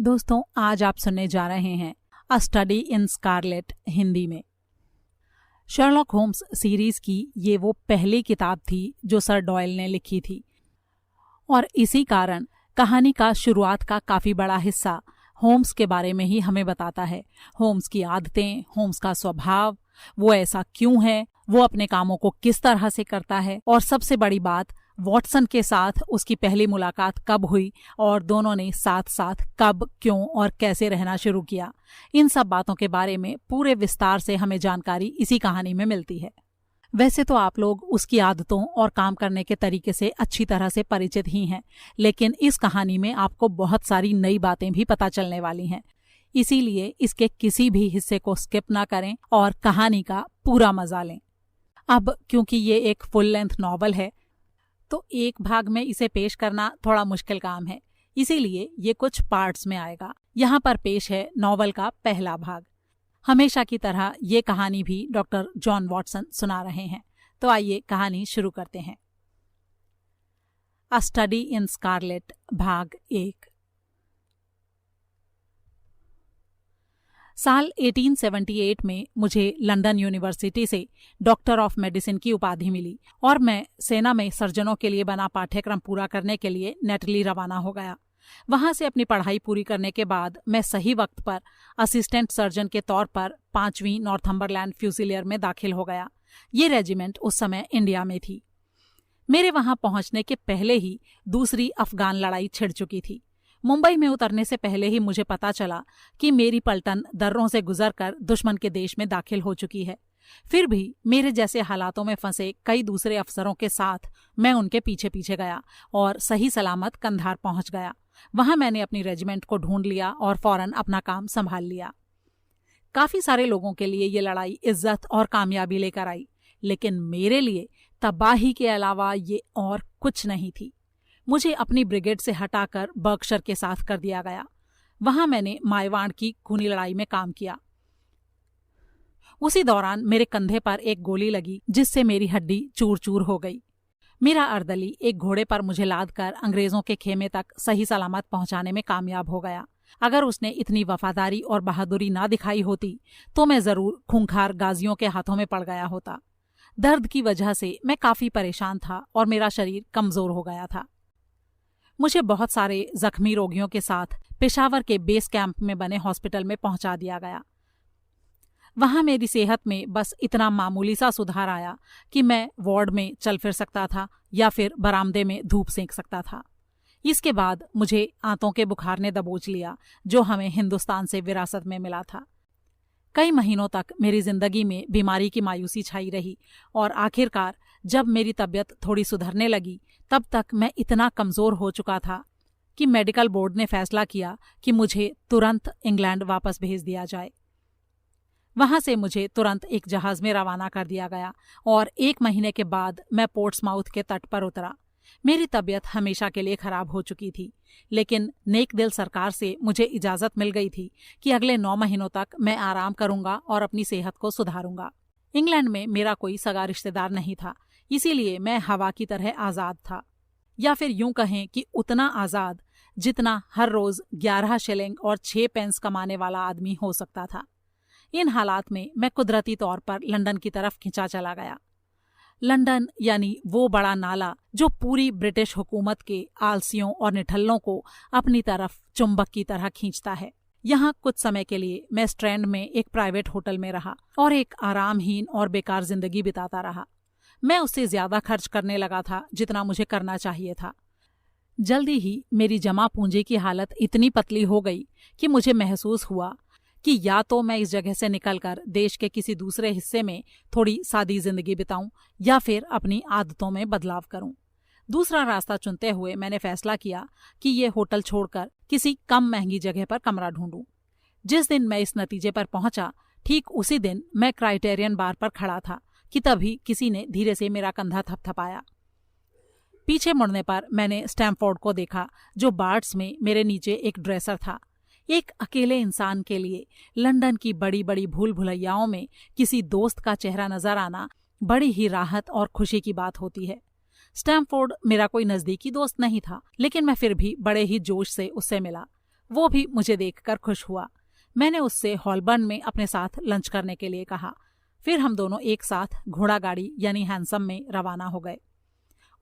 दोस्तों, आज आप सुनने जा रहे हैं a study in scarlet Hindi में। शर्लॉक होम्स सीरीज की ये वो पहली किताब थी जो सर डॉयल ने लिखी थी और इसी कारण कहानी का शुरुआत का काफी बड़ा हिस्सा होम्स के बारे में ही हमें बताता है। होम्स की आदतें, होम्स का स्वभाव, वो ऐसा क्यों है, वो अपने कामों को किस तरह से करता है और सबसे बड़ी बात, वॉटसन के साथ उसकी पहली मुलाकात कब हुई और दोनों ने साथ साथ कब, क्यों और कैसे रहना शुरू किया। इन सब बातों के बारे में पूरे विस्तार से हमें जानकारी इसी कहानी में मिलती है। वैसे तो आप लोग उसकी आदतों और काम करने के तरीके से अच्छी तरह से परिचित ही हैं, लेकिन इस कहानी में आपको बहुत सारी नई बातें भी पता चलने वाली हैं। इसीलिए इसके किसी भी हिस्से को स्किप ना करें और कहानी का पूरा मजा लें। अब क्योंकि ये एक फुल लेंथ नॉवल है तो एक भाग में इसे पेश करना थोड़ा मुश्किल काम है, इसीलिए ये कुछ पार्ट्स में आएगा। यहाँ पर पेश है नॉवल का पहला भाग। हमेशा की तरह ये कहानी भी डॉक्टर जॉन वॉटसन सुना रहे हैं। तो आइए कहानी शुरू करते हैं। अ स्टडी इन स्कारलेट भाग 1। साल 1878 में मुझे लंदन यूनिवर्सिटी से डॉक्टर ऑफ मेडिसिन की उपाधि मिली और मैं सेना में सर्जनों के लिए बना पाठ्यक्रम पूरा करने के लिए नेटली रवाना हो गया। वहां से अपनी पढ़ाई पूरी करने के बाद मैं सही वक्त पर असिस्टेंट सर्जन के तौर पर 5वीं नॉर्थम्बरलैंड फ्यूसिलियर में दाखिल हो गया। ये रेजिमेंट उस समय इंडिया में थी। मेरे वहां पहुंचने के पहले ही दूसरी अफगान लड़ाई छिड़ चुकी थी। मुंबई में उतरने से पहले ही मुझे पता चला कि मेरी पलटन दर्रों से गुजरकर दुश्मन के देश में दाखिल हो चुकी है। फिर भी मेरे जैसे हालातों में फंसे कई दूसरे अफसरों के साथ मैं उनके पीछे पीछे गया और सही सलामत कंधार पहुंच गया। वहां मैंने अपनी रेजिमेंट को ढूंढ लिया और फौरन अपना काम संभाल लिया। काफी सारे लोगों के लिए ये लड़ाई इज्जत और कामयाबी लेकर आई, लेकिन मेरे लिए तबाही के अलावा ये और कुछ नहीं थी। मुझे अपनी ब्रिगेड से हटाकर बर्कशर के साथ कर दिया गया। वहां मैंने मायवाड़ की खूनी लड़ाई में काम किया। उसी दौरान मेरे कंधे पर एक गोली लगी जिससे मेरी हड्डी चूर चूर हो गई। मेरा अर्दली एक घोड़े पर मुझे लादकर अंग्रेजों के खेमे तक सही सलामत पहुंचाने में कामयाब हो गया। अगर उसने इतनी वफादारी और बहादुरी ना दिखाई होती तो मैं जरूर खूंखार गाजियों के हाथों में पड़ गया होता। दर्द की वजह से मैं काफी परेशान था और मेरा शरीर कमजोर हो गया था। मुझे बहुत सारे जख्मी रोगियों के साथ पेशावर के बेस कैंप में बने हॉस्पिटल में पहुंचा दिया गया। वहां मेरी सेहत में बस इतना मामूली सा सुधार आया कि मैं वार्ड में चल फिर सकता था या फिर बरामदे में धूप सेंक सकता था। इसके बाद मुझे आंतों के बुखार ने दबोच लिया जो हमें हिंदुस्तान से विरासत में मिला था। कई महीनों तक मेरी जिंदगी में बीमारी की मायूसी छाई रही और आखिरकार जब मेरी तबीयत थोड़ी सुधरने लगी तब तक मैं इतना कमजोर हो चुका था कि मेडिकल बोर्ड ने फैसला किया कि मुझे तुरंत इंग्लैंड वापस भेज दिया जाए। वहां से मुझे तुरंत एक जहाज में रवाना कर दिया गया और 1 महीने के बाद मैं पोर्ट्समाउथ के तट पर उतरा। मेरी तबीयत हमेशा के लिए खराब हो चुकी थी, लेकिन नेक दिल सरकार से मुझे इजाजत मिल गई थी कि अगले 9 महीनों तक मैं आराम करूंगा और अपनी सेहत को सुधारूंगा। इंग्लैंड में मेरा कोई सगा रिश्तेदार नहीं था, इसीलिए मैं हवा की तरह आजाद था, या फिर यूं कहें कि उतना आजाद जितना हर रोज 11 शिलिंग और 6 पेंस कमाने वाला आदमी हो सकता था। इन हालात में मैं कुदरती तौर पर लंदन की तरफ खिंचा चला गया। लंदन यानी वो बड़ा नाला जो पूरी ब्रिटिश हुकूमत के आलसियों और निठल्लों को अपनी तरफ चुंबक की तरह खींचता है। यहाँ कुछ समय के लिए मैं स्ट्रैंड में एक प्राइवेट होटल में रहा और एक आरामहीन और बेकार जिंदगी बिताता रहा। मैं उससे ज्यादा खर्च करने लगा था जितना मुझे करना चाहिए था। जल्दी ही मेरी जमा पूंजी की हालत इतनी पतली हो गई कि मुझे महसूस हुआ कि या तो मैं इस जगह से निकलकर देश के किसी दूसरे हिस्से में थोड़ी सादी जिंदगी बिताऊं या फिर अपनी आदतों में बदलाव करूं। दूसरा रास्ता चुनते हुए मैंने फैसला किया कि ये होटल छोड़कर किसी कम महंगी जगह पर कमरा ढूंढूं। जिस दिन मैं इस नतीजे पर पहुंचा, ठीक उसी दिन मैं क्राइटेरियन बार पर खड़ा था कि तभी किसी ने धीरे से मेरा कंधा थपथपाया। पीछे मुड़ने पर मैंने स्टैमफोर्ड को देखा जो बार्ट्स में मेरे नीचे एक ड्रेसर था। एक अकेले इंसान के लिए लंदन की बड़ी बड़ी भूल भुलैयाओं में किसी दोस्त का चेहरा नजर आना बड़ी ही राहत और खुशी की बात होती है। स्टैमफोर्ड मेरा कोई नजदीकी दोस्त नहीं था, लेकिन मैं फिर भी बड़े ही जोश से उससे मिला। वो भी मुझे देखकर खुश हुआ। मैंने उससे हॉलबर्न में अपने साथ लंच करने के लिए कहा। फिर हम दोनों एक साथ घोड़ा गाड़ी यानी हैंसम में रवाना हो गए।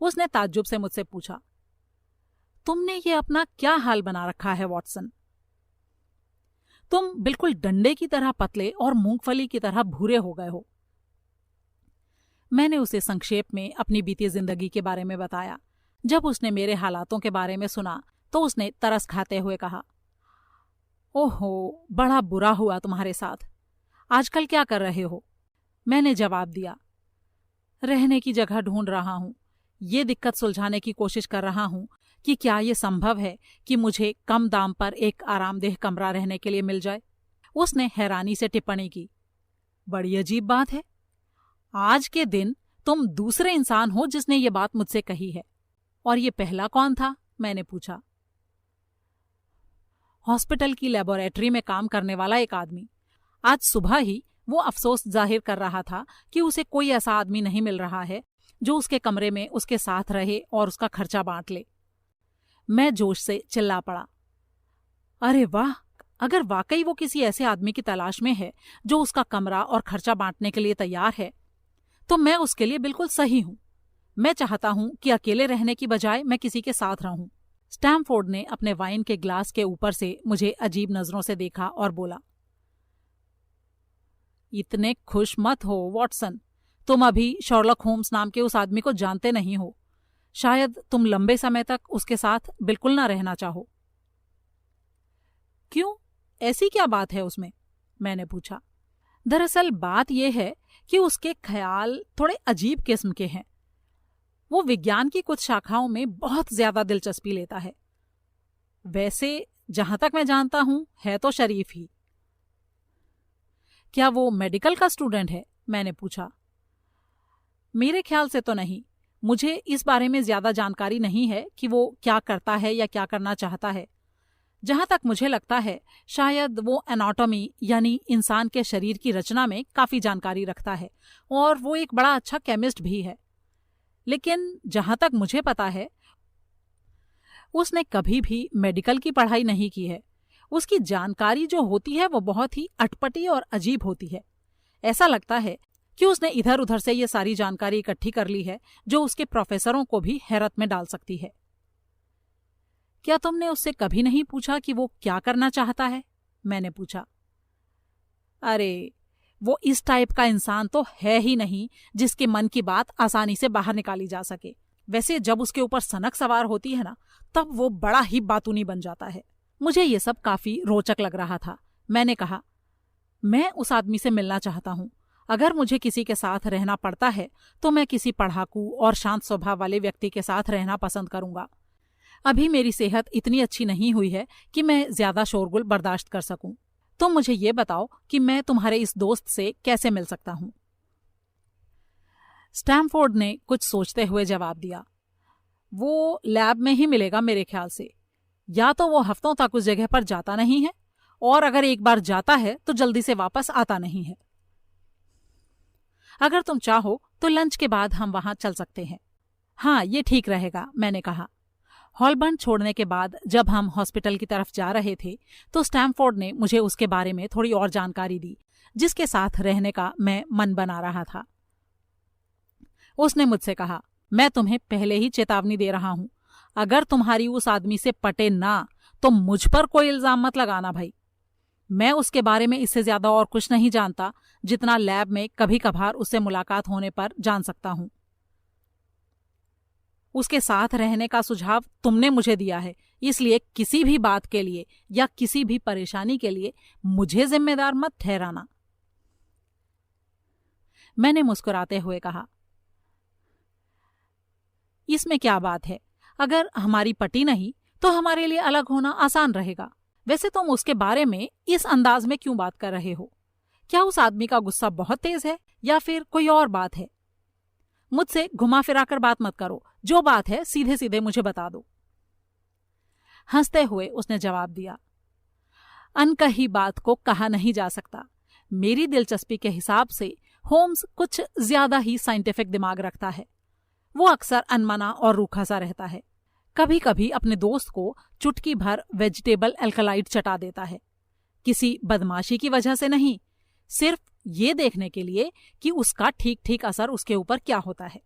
उसने ताज्जुब से मुझसे पूछा, तुमने ये अपना क्या हाल बना रखा है वॉटसन? तुम बिल्कुल डंडे की तरह पतले और मूंगफली की तरह भूरे हो गए हो। मैंने उसे संक्षेप में अपनी बीती जिंदगी के बारे में बताया। जब उसने मेरे हालातों के बारे में सुना तो उसने तरस खाते हुए कहा, ओहो, बड़ा बुरा हुआ तुम्हारे साथ। आजकल क्या कर रहे हो? मैंने जवाब दिया, रहने की जगह ढूंढ रहा हूं। ये दिक्कत सुलझाने की कोशिश कर रहा हूं कि क्या ये संभव है कि मुझे कम दाम पर एक आरामदेह कमरा रहने के लिए मिल जाए। उसने हैरानी से टिप्पणी की, बड़ी अजीब बात है। आज के दिन तुम दूसरे इंसान हो जिसने ये बात मुझसे कही है। और ये पहला कौन था? मैंने पूछा। हॉस्पिटल की लेबोरेटरी में काम करने वाला एक आदमी। आज सुबह ही वो अफसोस जाहिर कर रहा था कि उसे कोई ऐसा आदमी नहीं मिल रहा है जो उसके कमरे में उसके साथ रहे और उसका खर्चा बांट ले। मैं जोश से चिल्ला पड़ा, अरे वाह, अगर वाकई वो किसी ऐसे आदमी की तलाश में है जो उसका कमरा और खर्चा बांटने के लिए तैयार है, तो मैं उसके लिए बिल्कुल सही हूं। मैं चाहता हूं कि अकेले रहने की बजाय मैं किसी के साथ रहूं। स्टैमफोर्ड ने अपने वाइन के ग्लास के ऊपर से मुझे अजीब नजरों से देखा और बोला, इतने खुश मत हो वॉटसन। तुम अभी शर्लॉक होम्स नाम के उस आदमी को जानते नहीं हो। शायद तुम लंबे समय तक उसके साथ बिल्कुल ना रहना चाहो। क्यों, ऐसी क्या बात है उसमें? मैंने पूछा। दरअसल बात यह है कि उसके ख्याल थोड़े अजीब किस्म के हैं। वो विज्ञान की कुछ शाखाओं में बहुत ज्यादा दिलचस्पी लेता है। वैसे जहां तक मैं जानता हूं है तो शरीफ ही। क्या वो मेडिकल का स्टूडेंट है? मैंने पूछा। मेरे ख्याल से तो नहीं। मुझे इस बारे में ज्यादा जानकारी नहीं है कि वो क्या करता है या क्या करना चाहता है। जहां तक मुझे लगता है शायद वो एनाटॉमी यानी इंसान के शरीर की रचना में काफी जानकारी रखता है और वो एक बड़ा अच्छा केमिस्ट भी है। लेकिन जहां तक मुझे पता है उसने कभी भी मेडिकल की पढ़ाई नहीं की है। उसकी जानकारी जो होती है वो बहुत ही अटपटी और अजीब होती है। ऐसा लगता है कि उसने इधर उधर से ये सारी जानकारी इकट्ठी कर ली है जो उसके प्रोफेसरों को भी हैरत में डाल सकती है। क्या तुमने उससे कभी नहीं पूछा कि वो क्या करना चाहता है? मैंने पूछा। अरे, वो इस टाइप का इंसान तो है ही नहीं जिसके मन की बात आसानी से बाहर निकाली जा सके। वैसे जब उसके ऊपर सनक सवार होती है ना, तब वो बड़ा ही बातूनी बन जाता है। मुझे ये सब काफी रोचक लग रहा था। मैंने कहा, मैं उस आदमी से मिलना चाहता हूँ। अगर मुझे किसी के साथ रहना पड़ता है तो मैं किसी पढ़ाकू और शांत स्वभाव वाले व्यक्ति के साथ रहना पसंद करूंगा। अभी मेरी सेहत इतनी अच्छी नहीं हुई है कि मैं ज्यादा शोरगुल बर्दाश्त कर सकूं। तुम मुझे ये बताओ कि मैं तुम्हारे इस दोस्त से कैसे मिल सकता हूं? स्टैमफोर्ड ने कुछ सोचते हुए जवाब दिया, वो लैब में ही मिलेगा मेरे ख्याल से। या तो वो हफ्तों तक उस जगह पर जाता नहीं है, और अगर एक बार जाता है तो जल्दी से वापस आता नहीं है। अगर तुम चाहो तो लंच के बाद हम वहां चल सकते हैं। हाँ, ये ठीक रहेगा, मैंने कहा। हॉलबर्न छोड़ने के बाद जब हम हॉस्पिटल की तरफ जा रहे थे तो स्टैमफोर्ड ने मुझे उसके बारे में थोड़ी और जानकारी दी जिसके साथ रहने का मैं मन बना रहा था। उसने मुझसे कहा, मैं तुम्हें पहले ही चेतावनी दे रहा हूं, अगर तुम्हारी उस आदमी से पटे ना तो मुझ पर कोई इल्जाम मत लगाना भाई। मैं उसके बारे में इससे ज्यादा और कुछ नहीं जानता जितना लैब में कभी कभार उससे मुलाकात होने पर जान सकता हूं। उसके साथ रहने का सुझाव तुमने मुझे दिया है, इसलिए किसी भी बात के लिए या किसी भी परेशानी के लिए मुझे जिम्मेदार मत ठहराना। मैंने मुस्कुराते हुए कहा, इसमें क्या बात है? अगर हमारी पटी नहीं तो हमारे लिए अलग होना आसान रहेगा। वैसे तुम उसके बारे में इस अंदाज में क्यों बात कर रहे हो? क्या उस आदमी का गुस्सा बहुत तेज है या फिर कोई और बात है? मुझसे घुमा फिराकर बात मत करो, जो बात है सीधे सीधे मुझे बता दो। हंसते हुए उसने जवाब दिया, अनकही बात को कहा नहीं जा सकता। मेरी दिलचस्पी के हिसाब से होम्स कुछ ज्यादा ही साइंटिफिक दिमाग रखता है। वो अक्सर अनमना और रूखा सा रहता है। कभी कभी अपने दोस्त को चुटकी भर वेजिटेबल अल्कलाइड चटा देता है, किसी बदमाशी की वजह से नहीं, सिर्फ ये देखने के लिए कि उसका ठीक ठीक असर उसके ऊपर क्या होता है।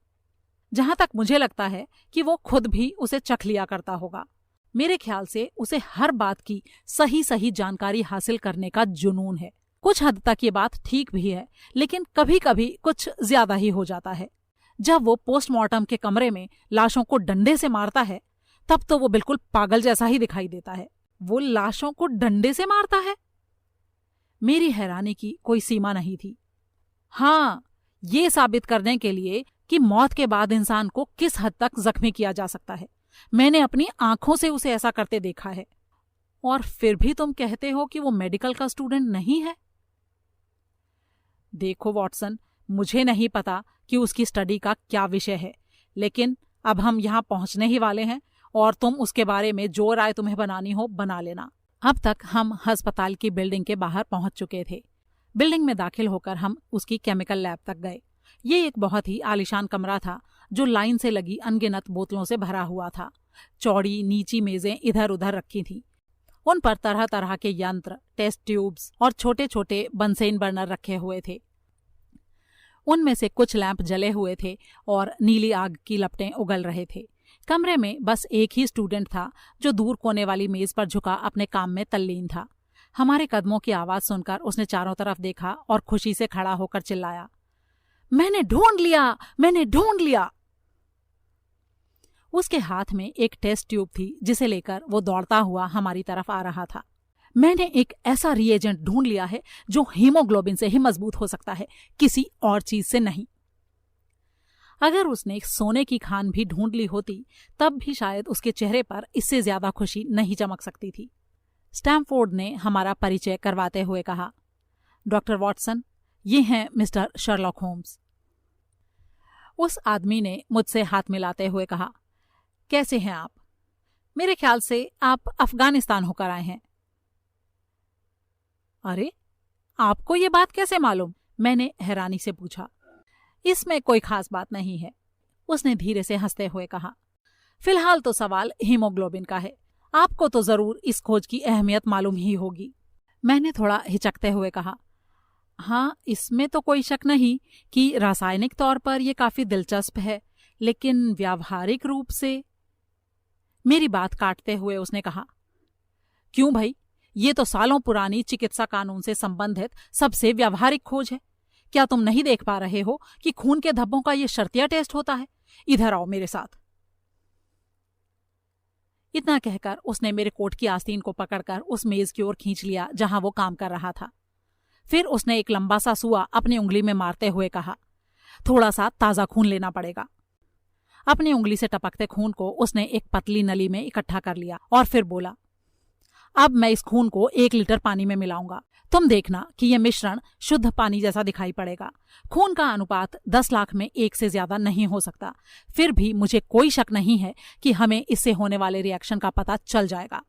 जहां तक मुझे लगता है कि वो खुद भी उसे चख लिया करता होगा। मेरे ख्याल से उसे हर बात की सही सही जानकारी हासिल करने का जुनून है। कुछ हद तक ये बात ठीक भी है, लेकिन कभी कभी कुछ ज्यादा ही हो जाता है। जब वो पोस्टमार्टम के कमरे में लाशों को डंडे से मारता है, तब तो वो बिल्कुल पागल जैसा ही दिखाई देता है। वो लाशों को डंडे से मारता है? मेरी हैरानी की कोई सीमा नहीं थी। हाँ, ये साबित करने के लिए कि मौत के बाद इंसान को किस हद तक जख्मी किया जा सकता है। मैंने अपनी आंखों से उसे ऐसा करते देखा है। और फिर भी तुम कहते हो कि वो मेडिकल का स्टूडेंट नहीं है? देखो वॉटसन, मुझे नहीं पता कि उसकी स्टडी का क्या विषय है, लेकिन अब हम यहाँ पहुंचने ही वाले हैं और तुम उसके बारे में जो राय तुम्हें बनानी हो बना लेना। अब तक हम अस्पताल की बिल्डिंग के बाहर पहुंच चुके थे। बिल्डिंग में दाखिल होकर हम उसकी केमिकल लैब तक गए। ये एक बहुत ही आलीशान कमरा था जो लाइन से लगी अनगिनत बोतलों से भरा हुआ था। चौड़ी नीची मेजें इधर उधर रखी थीं। उन पर तरह तरह के यंत्र, टेस्ट ट्यूब्स और छोटे छोटे बंसेन बर्नर रखे हुए थे। उनमें से कुछ लैंप जले हुए थे और नीली आग की लपटें उगल रहे थे। कमरे में बस एक ही स्टूडेंट था जो दूर कोने वाली मेज पर झुका अपने काम में तल्लीन था। हमारे कदमों की आवाज सुनकर उसने चारों तरफ देखा और खुशी से खड़ा होकर चिल्लाया, मैंने ढूंढ लिया, मैंने ढूंढ लिया। उसके हाथ में एक टेस्ट ट्यूब थी जिसे लेकर वो दौड़ता हुआ हमारी तरफ आ रहा था। मैंने एक ऐसा रिएजेंट ढूंढ लिया है जो हीमोग्लोबिन से ही मजबूत हो सकता है, किसी और चीज से नहीं। अगर उसने सोने की खान भी ढूंढ ली होती तब भी शायद उसके चेहरे पर इससे ज्यादा खुशी नहीं चमक सकती थी। स्टैमफोर्ड ने हमारा परिचय करवाते हुए कहा, डॉक्टर वॉटसन, ये हैं मिस्टर शर्लॉक होम्स। उस आदमी ने मुझसे हाथ मिलाते हुए कहा, कैसे हैं आप? मेरे ख्याल से आप अफगानिस्तान होकर आए हैं। अरे, आपको ये बात कैसे मालूम? मैंने हैरानी से पूछा। इसमें कोई खास बात नहीं है, उसने धीरे से हंसते हुए कहा। फिलहाल तो सवाल हीमोग्लोबिन का है। आपको तो जरूर इस खोज की अहमियत मालूम ही होगी। मैंने थोड़ा हिचकते हुए कहा, हाँ, इसमें तो कोई शक नहीं कि रासायनिक तौर पर यह काफी दिलचस्प है, लेकिन व्यावहारिक रूप से। मेरी बात काटते हुए उसने कहा, क्यों भाई, ये तो सालों पुरानी चिकित्सा कानून से संबंधित सबसे व्यावहारिक खोज है। क्या तुम नहीं देख पा रहे हो कि खून के धब्बों का ये शर्तिया टेस्ट होता है? इधर आओ मेरे साथ। इतना कहकर उसने मेरे कोट की आस्तीन को पकड़कर उस मेज की ओर खींच लिया जहां वो काम कर रहा था। फिर उसने एक लंबा सा सुआ अपनी उंगली में मारते हुए कहा, थोड़ा सा ताजा खून लेना पड़ेगा। अपनी उंगली से टपकते खून को उसने एक पतली नली में इकट्ठा कर लिया और फिर बोला, अब मैं इस खून को 1 लीटर पानी में मिलाऊंगा। तुम देखना कि यह मिश्रण शुद्ध पानी जैसा दिखाई पड़ेगा। खून का अनुपात 10 लाख में 1 से ज्यादा नहीं हो सकता। फिर भी मुझे कोई शक नहीं है कि हमें इससे होने वाले रिएक्शन का पता चल जाएगा।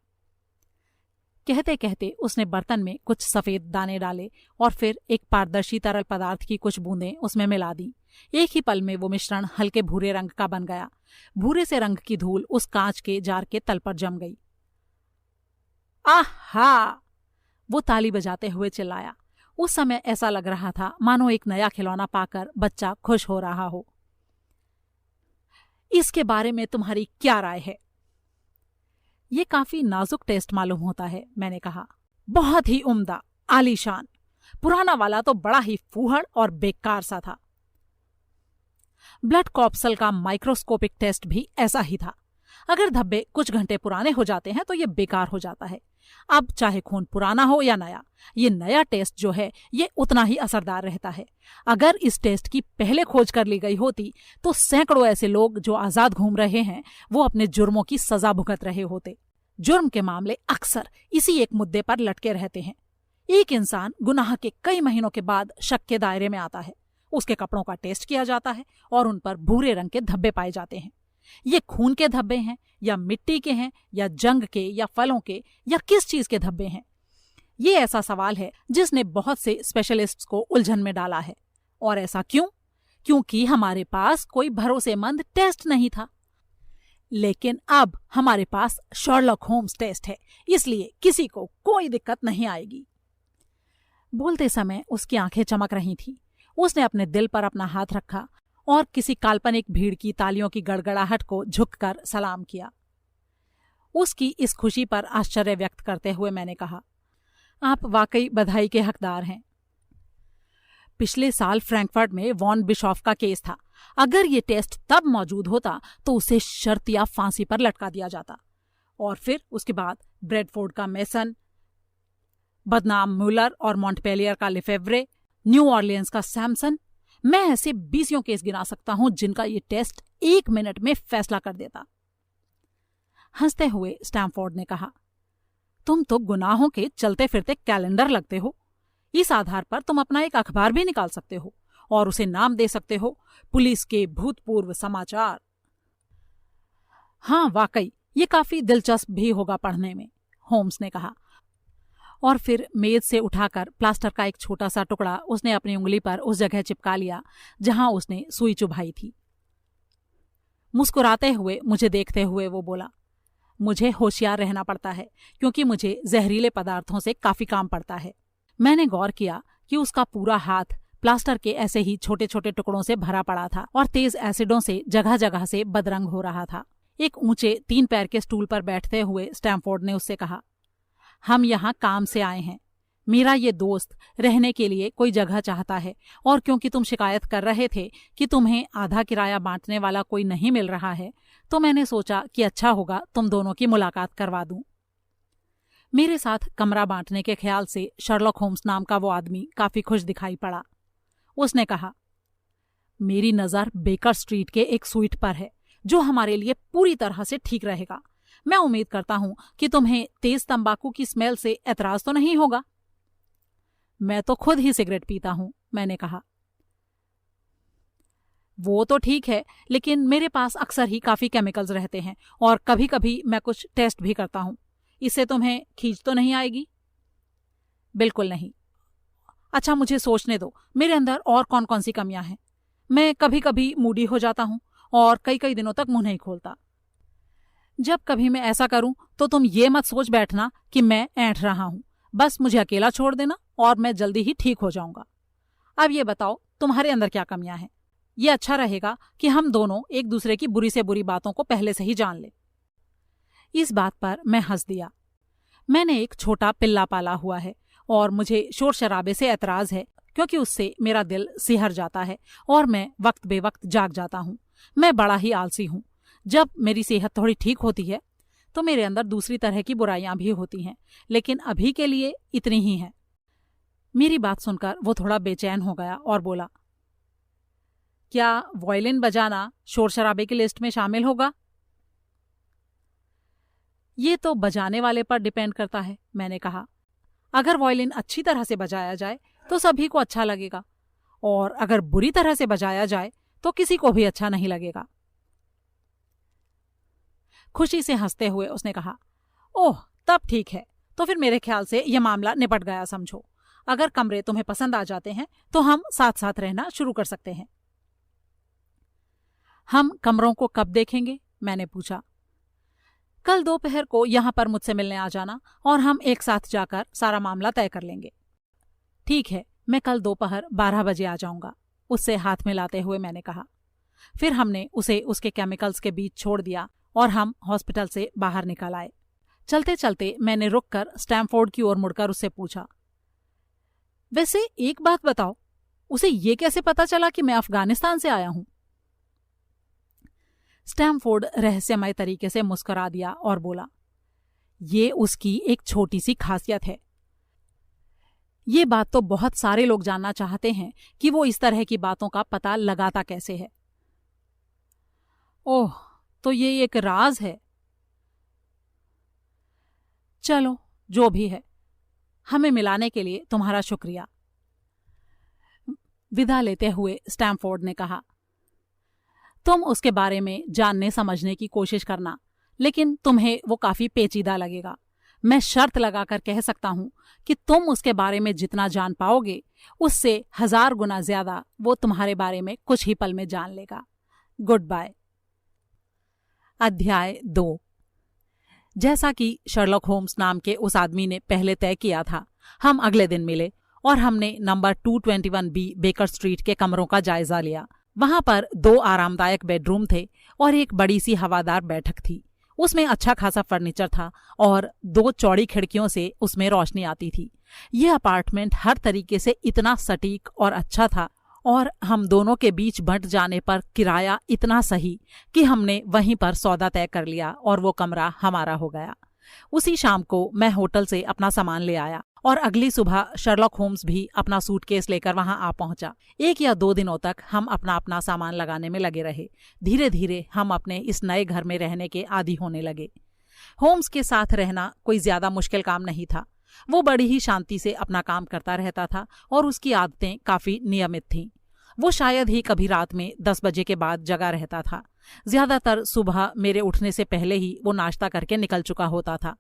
कहते कहते उसने बर्तन में कुछ सफेद दाने डाले और फिर एक पारदर्शी तरल पदार्थ की कुछ बूंदें उसमें मिला दी। एक ही पल में वो मिश्रण हल्के भूरे रंग का बन गया। भूरे से रंग की धूल उस कांच के जार के तल पर जम गई। आहा! वो ताली बजाते हुए चिल्लाया। उस समय ऐसा लग रहा था मानो एक नया खिलौना पाकर बच्चा खुश हो रहा हो। इसके बारे में तुम्हारी क्या राय है? ये काफी नाजुक टेस्ट मालूम होता है, मैंने कहा। बहुत ही उम्दा, आलीशान। पुराना वाला तो बड़ा ही फूहड़ और बेकार सा था। ब्लड कॉप्सल का माइक्रोस्कोपिक टेस्ट भी ऐसा ही था। अगर धब्बे कुछ घंटे पुराने हो जाते हैं तो ये बेकार हो जाता है। अब चाहे खून पुराना हो या नया, ये नया टेस्ट जो है ये उतना ही असरदार रहता है। अगर इस टेस्ट की पहले खोज कर ली गई होती तो सैकड़ों ऐसे लोग जो आजाद घूम रहे हैं वो अपने जुर्मों की सजा भुगत रहे होते। जुर्म के मामले अक्सर इसी एक मुद्दे पर लटके रहते हैं। एक इंसान गुनाह के कई महीनों के बाद शक के दायरे में आता है, उसके कपड़ों का टेस्ट किया जाता है और उन पर भूरे रंग के धब्बे पाए जाते हैं। ये खून के धब्बे हैं या मिट्टी के हैं या जंग के या फलों के या किस चीज के धब्बे हैं? ये ऐसा सवाल है जिसने बहुत से स्पेशलिस्ट्स को उलझन में डाला है। और ऐसा क्यों? क्योंकि हमारे पास कोई भरोसेमंद टेस्ट नहीं था। लेकिन अब हमारे पास शर्लॉक होम्स टेस्ट है, इसलिए किसी को कोई दिक्कत नहीं आएगी। बोलते समय उसकी आंखें चमक रही थीं। उसने अपने दिल पर अपना हाथ रखा और किसी काल्पनिक भीड़ की तालियों की गड़गड़ाहट को झुककर सलाम किया। उसकी इस खुशी पर आश्चर्य व्यक्त करते हुए मैंने कहा, आप वाकई बधाई के हकदार हैं। पिछले साल फ्रैंकफर्ट में वॉन बिशॉफ का केस था। अगर ये टेस्ट तब मौजूद होता तो उसे शर्त या फांसी पर लटका दिया जाता। और फिर उसके बाद ब्रेडफोर्ड का मेसन, बदनाम म्यूलर और मॉन्टपेलियर का लिफेव्रे, न्यू ऑर्लियंस का सैमसन। मैं ऐसे 20 केस गिना सकता हूं जिनका ये टेस्ट 1 मिनट में फैसला कर देता। हंसते हुए स्टैमफोर्ड ने कहा, तुम तो गुनाहों के चलते फिरते कैलेंडर लगते हो। इस आधार पर तुम अपना एक अखबार भी निकाल सकते हो और उसे नाम दे सकते हो पुलिस के भूतपूर्व समाचार। हाँ, वाकई ये काफी दिलचस्प भी होगा पढ़ने में, होम्स ने कहा। और फिर मेज से उठाकर प्लास्टर का एक छोटा सा टुकड़ा उसने अपनी उंगली पर उस जगह चिपका लिया जहां उसने सुई चुभाई थी। मुस्कुराते हुए मुझे देखते हुए वो बोला, मुझे होशियार रहना पड़ता है क्योंकि मुझे जहरीले पदार्थों से काफी काम पड़ता है। मैंने गौर किया कि उसका पूरा हाथ प्लास्टर के ऐसे ही छोटे छोटे टुकड़ों से भरा पड़ा था और तेज एसिडों से जगह जगह से बदरंग हो रहा था। एक ऊंचे 3 पैर के स्टूल पर बैठते हुए स्टैमफोर्ड ने उससे कहा, हम यहाँ काम से आए हैं। मेरा ये दोस्त रहने के लिए कोई जगह चाहता है और क्योंकि तुम शिकायत कर रहे थे कि तुम्हें आधा किराया बांटने वाला कोई नहीं मिल रहा है, तो मैंने सोचा कि अच्छा होगा तुम दोनों की मुलाकात करवा दूं। मेरे साथ कमरा बांटने के ख्याल से शर्लॉक होम्स नाम का वो आदमी काफी खुश दिखाई पड़ा। उसने कहा, मेरी नजर बेकर स्ट्रीट के एक स्वीट पर है जो हमारे लिए पूरी तरह से ठीक रहेगा। मैं उम्मीद करता हूं कि तुम्हें तेज तंबाकू की स्मेल से एतराज तो नहीं होगा। मैं तो खुद ही सिगरेट पीता हूं, मैंने कहा। वो तो ठीक है, लेकिन मेरे पास अक्सर ही काफी केमिकल्स रहते हैं और कभी कभी मैं कुछ टेस्ट भी करता हूं। इससे तुम्हें खींच तो नहीं आएगी? बिल्कुल नहीं। अच्छा, मुझे सोचने दो, मेरे अंदर और कौन कौन सी कमियां हैं। मैं कभी कभी मूडी हो जाता हूं और कई कई दिनों तक मुंह नहीं खोलता। जब कभी मैं ऐसा करूं तो तुम ये मत सोच बैठना कि मैं ऐंठ रहा हूं। बस मुझे अकेला छोड़ देना और मैं जल्दी ही ठीक हो जाऊंगा। अब ये बताओ, तुम्हारे अंदर क्या कमियां हैं? ये अच्छा रहेगा कि हम दोनों एक दूसरे की बुरी से बुरी बातों को पहले से ही जान लें। इस बात पर मैं हंस दिया। मैंने एक छोटा पिल्ला पाला हुआ है और मुझे शोर शराबे से एतराज है क्योंकि उससे मेरा दिल सिहर जाता है और मैं वक्त बेवक्त जाग जाता हूँ। मैं बड़ा ही आलसी हूँ। जब मेरी सेहत थोड़ी ठीक होती है तो मेरे अंदर दूसरी तरह की बुराइयां भी होती हैं, लेकिन अभी के लिए इतनी ही हैं। मेरी बात सुनकर वो थोड़ा बेचैन हो गया और बोला, क्या वायलिन बजाना शोर शराबे की लिस्ट में शामिल होगा? ये तो बजाने वाले पर डिपेंड करता है, मैंने कहा। अगर वायलिन अच्छी तरह से बजाया जाए तो सभी को अच्छा लगेगा और अगर बुरी तरह से बजाया जाए तो किसी को भी अच्छा नहीं लगेगा। खुशी से हंसते हुए उसने कहा, ओह, तब ठीक है। तो फिर मेरे ख्याल से यह मामला निपट गया समझो। अगर कमरे तुम्हें पसंद आ जाते हैं तो हम साथ साथ रहना शुरू कर सकते हैं। हम कमरों को कब देखेंगे? मैंने पूछा। कल दोपहर को यहां पर मुझसे मिलने आ जाना और हम एक साथ जाकर सारा मामला तय कर लेंगे। ठीक है, मैं कल दोपहर 12 बजे आ जाऊंगा, उससे हाथ मिलाते हुए मैंने कहा। फिर हमने उसे उसके केमिकल्स के बीच छोड़ दिया और हम हॉस्पिटल से बाहर निकल आए। चलते चलते मैंने रुककर स्टैमफोर्ड की ओर मुड़कर उससे पूछा, वैसे एक बात बताओ, उसे ये कैसे पता चला कि मैं अफगानिस्तान से आया हूं? स्टैमफोर्ड रहस्यमय तरीके से मुस्कुरा दिया और बोला, ये उसकी एक छोटी सी खासियत है। ये बात तो बहुत सारे लोग जानना चाहते हैं कि वो इस तरह की बातों का पता लगाता कैसे है। ओह, तो ये एक राज है। चलो, जो भी है, हमें मिलाने के लिए तुम्हारा शुक्रिया। विदा लेते हुए स्टैमफोर्ड ने कहा, तुम उसके बारे में जानने समझने की कोशिश करना, लेकिन तुम्हें वो काफी पेचीदा लगेगा। मैं शर्त लगाकर कह सकता हूं कि तुम उसके बारे में जितना जान पाओगे उससे 1000 गुना ज्यादा वो तुम्हारे बारे में कुछ ही पल में जान लेगा। Good bye. अध्याय 2। जैसा कि शर्लॉक होम्स नाम के उस आदमी ने पहले तय किया था, हम अगले दिन मिले और हमने नंबर 221B बेकर स्ट्रीट के कमरों का जायजा लिया। वहां पर 2 आरामदायक बेडरूम थे और एक बड़ी सी हवादार बैठक थी। उसमें अच्छा खासा फर्नीचर था और 2 चौड़ी खिड़कियों से उसमें रोशनी आती थी। यह अपार्टमेंट हर तरीके से इतना सटीक और अच्छा था और हम दोनों के बीच बंट जाने पर किराया इतना सही कि हमने वहीं पर सौदा तय कर लिया और वो कमरा हमारा हो गया। उसी शाम को मैं होटल से अपना सामान ले आया और अगली सुबह शर्लॉक होम्स भी अपना सूटकेस लेकर वहां आ पहुंचा। 1 या 2 दिनों तक हम अपना अपना सामान लगाने में लगे रहे। धीरे धीरे हम अपने इस नए घर में रहने के आदी होने लगे। होम्स के साथ रहना कोई ज्यादा मुश्किल काम नहीं था। वो बड़ी ही शांति से अपना काम करता रहता था और उसकी आदतें काफी नियमित थीं। वो शायद ही कभी रात में 10 बजे के बाद जगा रहता था। ज्यादातर सुबह मेरे उठने से पहले ही वो नाश्ता करके निकल चुका होता था।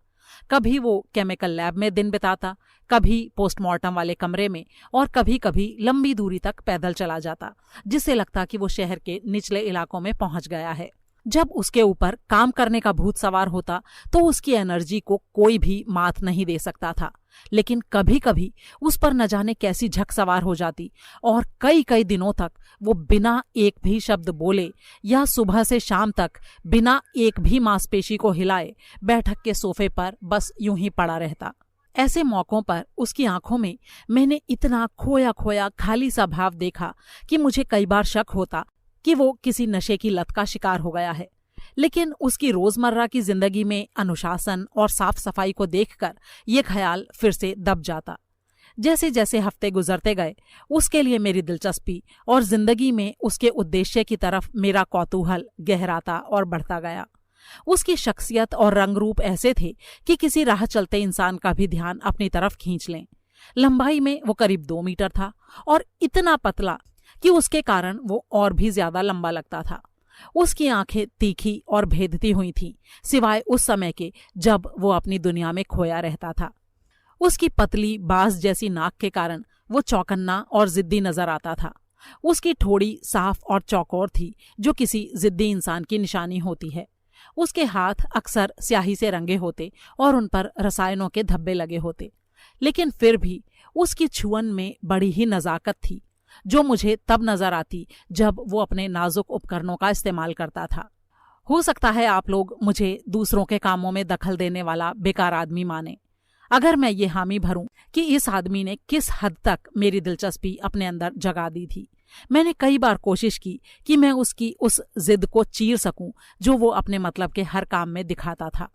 कभी वो केमिकल लैब में दिन बिताता, कभी पोस्टमार्टम वाले कमरे में और कभी कभी लंबी दूरी तक पैदल चला जाता, जिससे लगता कि वो शहर के निचले इलाकों में पहुंच गया है। जब उसके ऊपर काम करने का भूत सवार होता तो उसकी एनर्जी को कोई भी मात नहीं दे सकता था, लेकिन कभी कभी उस पर न जाने कैसी झक सवार हो जाती और कई कई दिनों तक वो बिना एक भी शब्द बोले या सुबह से शाम तक बिना एक भी मांसपेशी को हिलाए बैठक के सोफे पर बस यूं ही पड़ा रहता। ऐसे मौकों पर उसकी आंखों में मैंने इतना खोया खोया खाली सा भाव देखा कि मुझे कई बार शक होता कि वो किसी नशे की लत का शिकार हो गया है। लेकिन उसकी रोजमर्रा की जिंदगी में अनुशासन और साफ सफाई को देखकर ये ख्याल फिर से दब जाता। जैसे जैसे हफ्ते गुजरते गए, उसके लिए मेरी दिलचस्पी और जिंदगी में उसके उद्देश्य की तरफ मेरा कौतूहल गहराता और बढ़ता गया। उसकी शख्सियत और रंग रूप ऐसे थे कि किसी राह चलते इंसान का भी ध्यान अपनी तरफ खींच लें। लंबाई में वो करीब 2 मीटर था और इतना पतला कि उसके कारण वो और भी ज्यादा लंबा लगता था। उसकी आंखें तीखी और भेदती हुई थीं, सिवाय उस समय के जब वो अपनी दुनिया में खोया रहता था। उसकी पतली बांस जैसी नाक के कारण वो चौकन्ना और जिद्दी नजर आता था। उसकी ठोड़ी साफ और चौकोर थी, जो किसी जिद्दी इंसान की निशानी होती है। उसके हाथ अक्सर स्याही से रंगे होते और उन पर रसायनों के धब्बे लगे होते, लेकिन फिर भी उसकी छुअन में बड़ी ही नजाकत थी, जो मुझे तब नजर आती जब वो अपने नाजुक उपकरणों का इस्तेमाल करता था। हो सकता है आप लोग मुझे दूसरों के कामों में दखल देने वाला बेकार आदमी माने, अगर मैं ये हामी भरूं कि इस आदमी ने किस हद तक मेरी दिलचस्पी अपने अंदर जगा दी थी। मैंने कई बार कोशिश की कि मैं उसकी उस जिद को चीर सकूं जो वो अपने मतलब के हर काम में दिखाता था,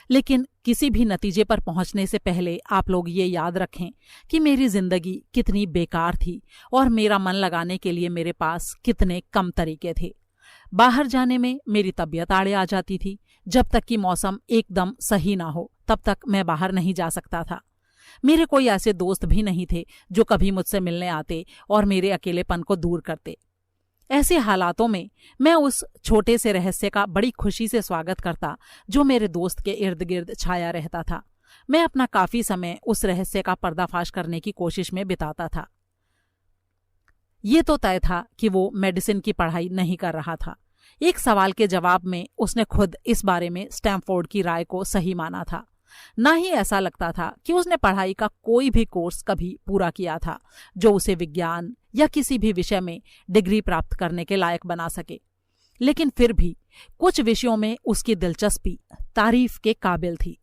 लेकिन किसी भी नतीजे पर पहुंचने से पहले आप लोग ये याद रखें कि मेरी जिंदगी कितनी बेकार थी और मेरा मन लगाने के लिए मेरे पास कितने कम तरीके थे। बाहर जाने में मेरी तबीयत आड़े आ जाती थी। जब तक कि मौसम एकदम सही ना हो तब तक मैं बाहर नहीं जा सकता था। मेरे कोई ऐसे दोस्त भी नहीं थे जो कभी मुझसे मिलने आते और मेरे अकेलेपन को दूर करते। ऐसे हालातों में मैं उस छोटे से रहस्य का बड़ी खुशी से स्वागत करता जो मेरे दोस्त के इर्द गिर्द छाया रहता था। मैं अपना काफी समय उस रहस्य का पर्दाफाश करने की कोशिश में बिताता था। ये तो तय था कि वो मेडिसिन की पढ़ाई नहीं कर रहा था। एक सवाल के जवाब में उसने खुद इस बारे में स्टैमफोर्ड की राय को सही माना था। ना ही ऐसा लगता था कि उसने पढ़ाई का कोई भी कोर्स कभी पूरा किया था जो उसे विज्ञान या किसी भी विषय में डिग्री प्राप्त करने के लायक बना सके। लेकिन फिर भी कुछ विषयों में उसकी दिलचस्पी तारीफ के काबिल थी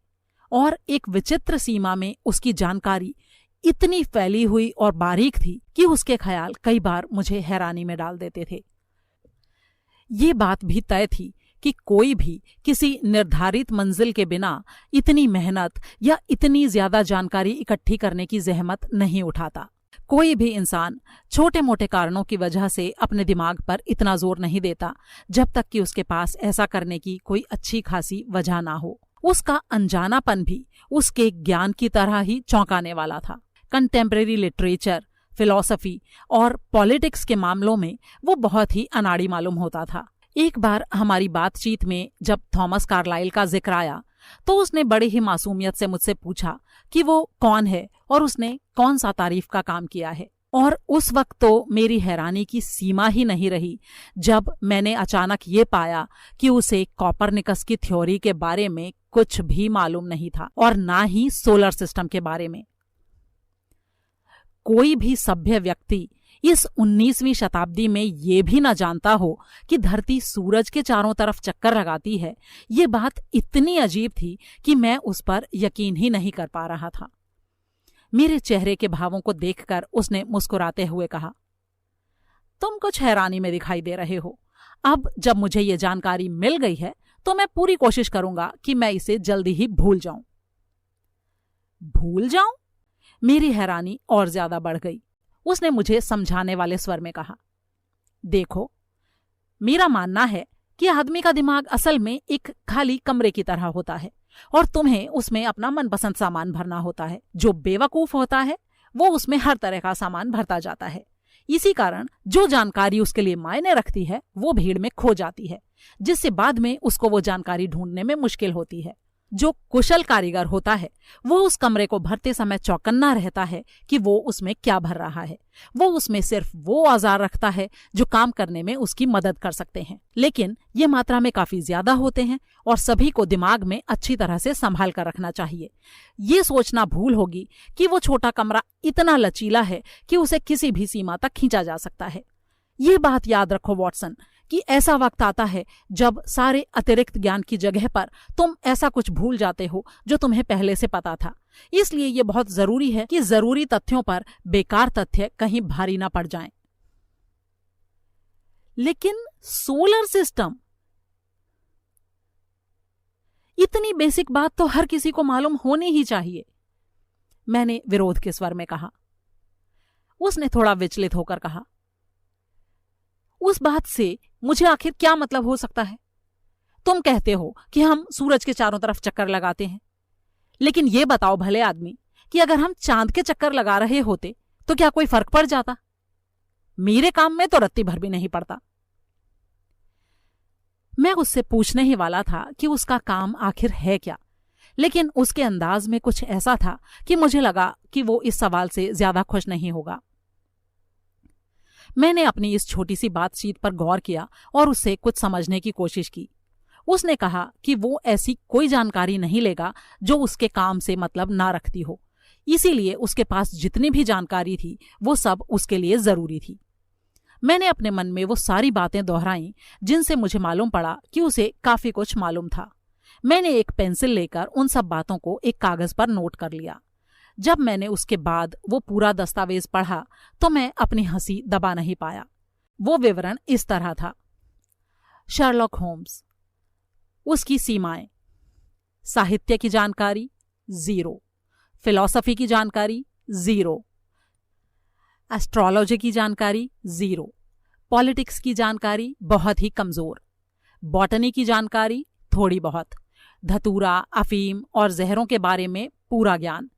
और एक विचित्र सीमा में उसकी जानकारी इतनी फैली हुई और बारीक थी कि उसके ख्याल कई बार मुझे हैरानी में डाल देते थे। ये बात भी तय थी कि कोई भी किसी निर्धारित मंजिल के बिना इतनी मेहनत या इतनी ज्यादा जानकारी इकट्ठी करने की जहमत नहीं उठाता। कोई भी इंसान छोटे मोटे कारणों की वजह से अपने दिमाग पर इतना जोर नहीं देता जब तक कि उसके पास ऐसा करने की कोई अच्छी खासी वजह ना हो। उसका अनजानापन भी उसके ज्ञान की तरह ही चौंकाने वाला था। कंटेम्परेरी लिटरेचर, फिलॉसफी और पॉलिटिक्स के मामलों में वो बहुत ही अनाड़ी मालूम होता था। एक बार हमारी बातचीत में जब थॉमस कार्लाइल का जिक्र आया तो उसने बड़ी ही मासूमियत से मुझसे पूछा कि वो कौन है और उसने कौन सा तारीफ का काम किया है और उस वक्त तो मेरी हैरानी की सीमा ही नहीं रही जब मैंने अचानक ये पाया कि उसे कॉपरनिकस की थ्योरी के बारे में कुछ भी मालूम नहीं था और ना ही सोलर सिस्टम के बारे में। कोई भी सभ्य व्यक्ति इस 19वीं शताब्दी में ये भी न जानता हो कि धरती सूरज के चारों तरफ चक्कर लगाती है, ये बात इतनी अजीब थी कि मैं उस पर यकीन ही नहीं कर पा रहा था। मेरे चेहरे के भावों को देखकर उसने मुस्कुराते हुए कहा, तुम कुछ हैरानी में दिखाई दे रहे हो। अब जब मुझे ये जानकारी मिल गई है तो मैं पूरी कोशिश करूंगा कि मैं इसे जल्दी ही भूल जाऊं। भूल जाऊं? मेरी हैरानी और ज्यादा बढ़ गई। उसने मुझे समझाने वाले स्वर में कहा, देखो, मेरा मानना है कि आदमी का दिमाग असल में एक खाली कमरे की तरह होता है और तुम्हें उसमें अपना मनपसंद सामान भरना होता है। जो बेवकूफ होता है वो उसमें हर तरह का सामान भरता जाता है। इसी कारण जो जानकारी उसके लिए मायने रखती है वो भीड़ में खो जाती है, जिससे बाद में उसको वो जानकारी ढूंढने में मुश्किल होती है। जो कुशल कारीगर होता है वो उस कमरे को भरते समय चौकन्ना रहता है कि वो उसमें क्या भर रहा है। वो उसमें सिर्फ वो औजार रखता है जो काम करने में उसकी मदद कर सकते हैं, लेकिन ये मात्रा में काफी ज्यादा होते हैं और सभी को दिमाग में अच्छी तरह से संभाल कर रखना चाहिए। ये सोचना भूल होगी कि वो छोटा कमरा इतना लचीला है कि उसे किसी भी सीमा तक खींचा जा सकता है। ये बात याद रखो वॉटसन कि ऐसा वक्त आता है जब सारे अतिरिक्त ज्ञान की जगह पर तुम ऐसा कुछ भूल जाते हो जो तुम्हें पहले से पता था। इसलिए यह बहुत जरूरी है कि जरूरी तथ्यों पर बेकार तथ्य कहीं भारी ना पड़ जाएं। लेकिन सोलर सिस्टम, इतनी बेसिक बात तो हर किसी को मालूम होनी ही चाहिए, मैंने विरोध के स्वर में कहा। उसने थोड़ा विचलित होकर कहा, उस बात से मुझे आखिर क्या मतलब हो सकता है? तुम कहते हो कि हम सूरज के चारों तरफ चक्कर लगाते हैं, लेकिन यह बताओ भले आदमी कि अगर हम चांद के चक्कर लगा रहे होते तो क्या कोई फर्क पड़ जाता? मेरे काम में तो रत्ती भर भी नहीं पड़ता। मैं उससे पूछने ही वाला था कि उसका काम आखिर है क्या, लेकिन उसके अंदाज में कुछ ऐसा था कि मुझे लगा कि वो इस सवाल से ज्यादा खुश नहीं होगा। मैंने अपनी इस छोटी सी बातचीत पर गौर किया और उससे कुछ समझने की कोशिश की। उसने कहा कि वो ऐसी कोई जानकारी नहीं लेगा जो उसके काम से मतलब ना रखती हो, इसीलिए उसके पास जितनी भी जानकारी थी वो सब उसके लिए जरूरी थी। मैंने अपने मन में वो सारी बातें दोहराई जिनसे मुझे मालूम पड़ा कि उसे काफी कुछ मालूम था। मैंने एक पेंसिल लेकर उन सब बातों को एक कागज पर नोट कर लिया। जब मैंने उसके बाद वो पूरा दस्तावेज पढ़ा तो मैं अपनी हंसी दबा नहीं पाया। वो विवरण इस तरह था, शर्लॉक होम्स, उसकी सीमाएं, साहित्य की जानकारी 0, फिलॉसफी की जानकारी 0, एस्ट्रोलॉजी की जानकारी 0, पॉलिटिक्स की जानकारी बहुत ही कमजोर, बॉटनी की जानकारी थोड़ी बहुत, धतूरा, अफीम और जहरों के बारे में पूरा ज्ञान,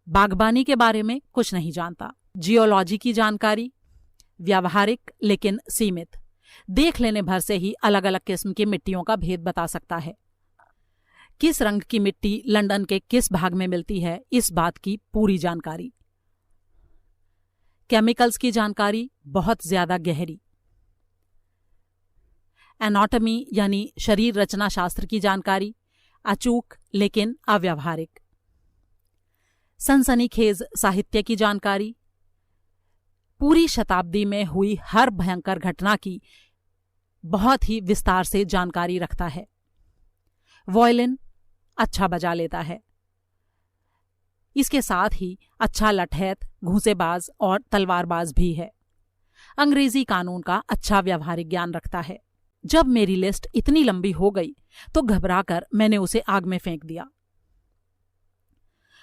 बागबानी के बारे में कुछ नहीं जानता, जियोलॉजी की जानकारी व्यावहारिक लेकिन सीमित, देख लेने भर से ही अलग अलग किस्म की मिट्टियों का भेद बता सकता है। किस रंग की मिट्टी लंदन के किस भाग में मिलती है इस बात की पूरी जानकारी, केमिकल्स की जानकारी बहुत ज्यादा गहरी, एनाटॉमी यानी शरीर रचना शास्त्र की जानकारी अचूक लेकिन अव्यावहारिक, सनसनीखेज साहित्य की जानकारी, पूरी शताब्दी में हुई हर भयंकर घटना की बहुत ही विस्तार से जानकारी रखता है, वॉयलिन अच्छा बजा लेता है, इसके साथ ही अच्छा लठैत, घूंसेबाज और तलवारबाज भी है, अंग्रेजी कानून का अच्छा व्यावहारिक ज्ञान रखता है। जब मेरी लिस्ट इतनी लंबी हो गई तो घबराकर मैंने उसे आग में फेंक दिया।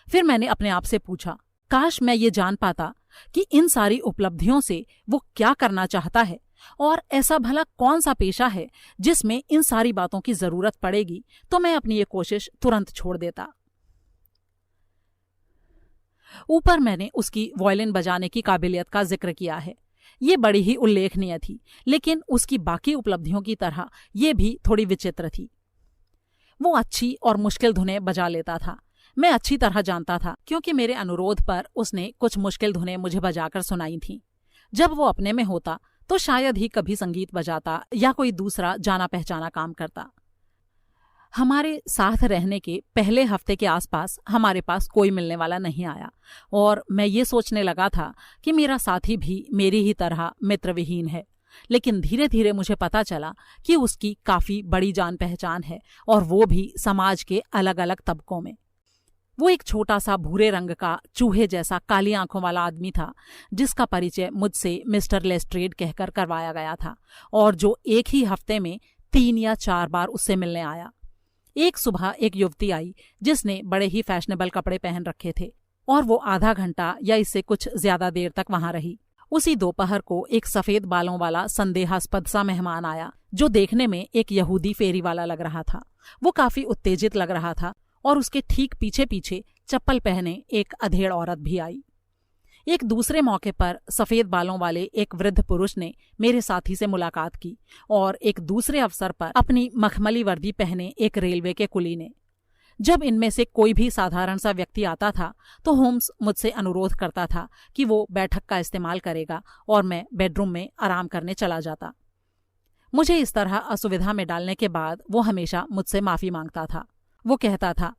फिर मैंने अपने आप से पूछा, काश मैं ये जान पाता कि इन सारी उपलब्धियों से वो क्या करना चाहता है और ऐसा भला कौन सा पेशा है जिसमें इन सारी बातों की जरूरत पड़ेगी, तो मैं अपनी ये कोशिश तुरंत छोड़ देता। ऊपर मैंने उसकी वॉयलिन बजाने की काबिलियत का जिक्र किया है। ये बड़ी ही उल्लेखनीय थी, लेकिन उसकी बाकी उपलब्धियों की तरह ये भी थोड़ी विचित्र थी। वो अच्छी और मुश्किल धुनें बजा लेता था। मैं अच्छी तरह जानता था क्योंकि मेरे अनुरोध पर उसने कुछ मुश्किल धुनें मुझे बजाकर सुनाई थीं। जब वो अपने में होता तो शायद ही कभी संगीत बजाता या कोई दूसरा जाना पहचाना काम करता। हमारे साथ रहने के पहले हफ्ते के आसपास हमारे पास कोई मिलने वाला नहीं आया और मैं ये सोचने लगा था कि मेरा साथी भी मेरी ही तरह मित्रविहीन है। लेकिन धीरे धीरे मुझे पता चला कि उसकी काफी बड़ी जान पहचान है और वो भी समाज के अलग अलग तबकों में। वो एक छोटा सा भूरे रंग का चूहे जैसा काली आंखों वाला आदमी था जिसका परिचय मुझसे मिस्टर लेस्ट्रेड कहकर करवाया गया था और जो एक ही हफ्ते में 3 या 4 बार उससे मिलने आया। एक सुबह एक युवती आई जिसने बड़े ही फैशनेबल कपड़े पहन रखे थे और वो आधा घंटा या इससे कुछ ज्यादा देर तक वहां रही। उसी दोपहर को एक सफेद बालों वाला संदेहास्पद सा मेहमान आया जो देखने में एक यहूदी फेरी वाला लग रहा था। वो काफी उत्तेजित लग रहा था और उसके ठीक पीछे पीछे चप्पल पहने एक अधेड़ औरत भी आई। एक दूसरे मौके पर सफेद बालों वाले एक वृद्ध पुरुष ने मेरे साथी से मुलाकात की और एक दूसरे अवसर पर अपनी मखमली वर्दी पहने एक रेलवे के कुली ने। जब इनमें से कोई भी साधारण सा व्यक्ति आता था तो होम्स मुझसे अनुरोध करता था कि वो बैठक का इस्तेमाल करेगा और मैं बेडरूम में आराम करने चला जाता। मुझे इस तरह असुविधा में डालने के बाद वो हमेशा मुझसे माफी मांगता था। वो कहता था,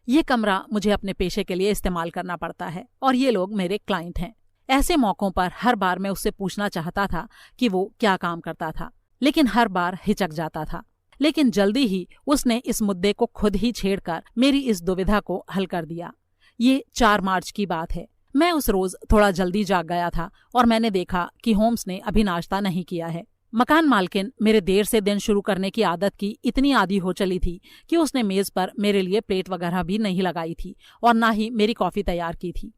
ये कमरा मुझे अपने पेशे के लिए इस्तेमाल करना पड़ता है और ये लोग मेरे क्लाइंट हैं। ऐसे मौकों पर हर बार मैं उससे पूछना चाहता था कि वो क्या काम करता था, लेकिन हर बार हिचक जाता था। लेकिन जल्दी ही उसने इस मुद्दे को खुद ही छेड़कर मेरी इस दुविधा को हल कर दिया। ये 4 मार्च की बात है। मैं उस रोज थोड़ा जल्दी जाग गया था और मैंने देखा कि होम्स ने अभी नाश्ता नहीं किया है। मकान मालकिन मेरे देर से दिन शुरू करने की आदत की इतनी आदी हो चली थी कि उसने मेज पर मेरे लिए प्लेट वगैरह भी नहीं लगाई थी और ना ही मेरी कॉफी तैयार की थी।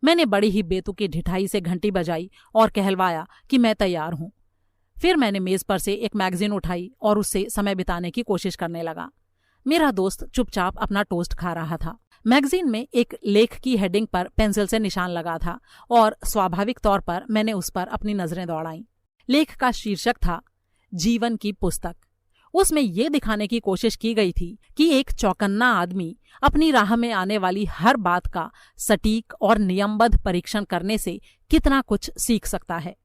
मैंने बड़ी ही बेतुकी ढिठाई से घंटी बजाई और कहलवाया कि मैं तैयार हूँ। फिर मैंने मेज पर से एक मैगजीन उठाई और उससे समय बिताने की कोशिश करने लगा। मेरा दोस्त चुपचाप अपना टोस्ट खा रहा था। मैगजीन में एक लेख की हेडिंग पर पेंसिल से निशान लगा था और स्वाभाविक तौर पर मैंने उस पर अपनी नजरें दौड़ाईं। लेख का शीर्षक था जीवन की पुस्तक। उसमें यह दिखाने की कोशिश की गई थी कि एक चौकन्ना आदमी अपनी राह में आने वाली हर बात का सटीक और नियमबद्ध परीक्षण करने से कितना कुछ सीख सकता है।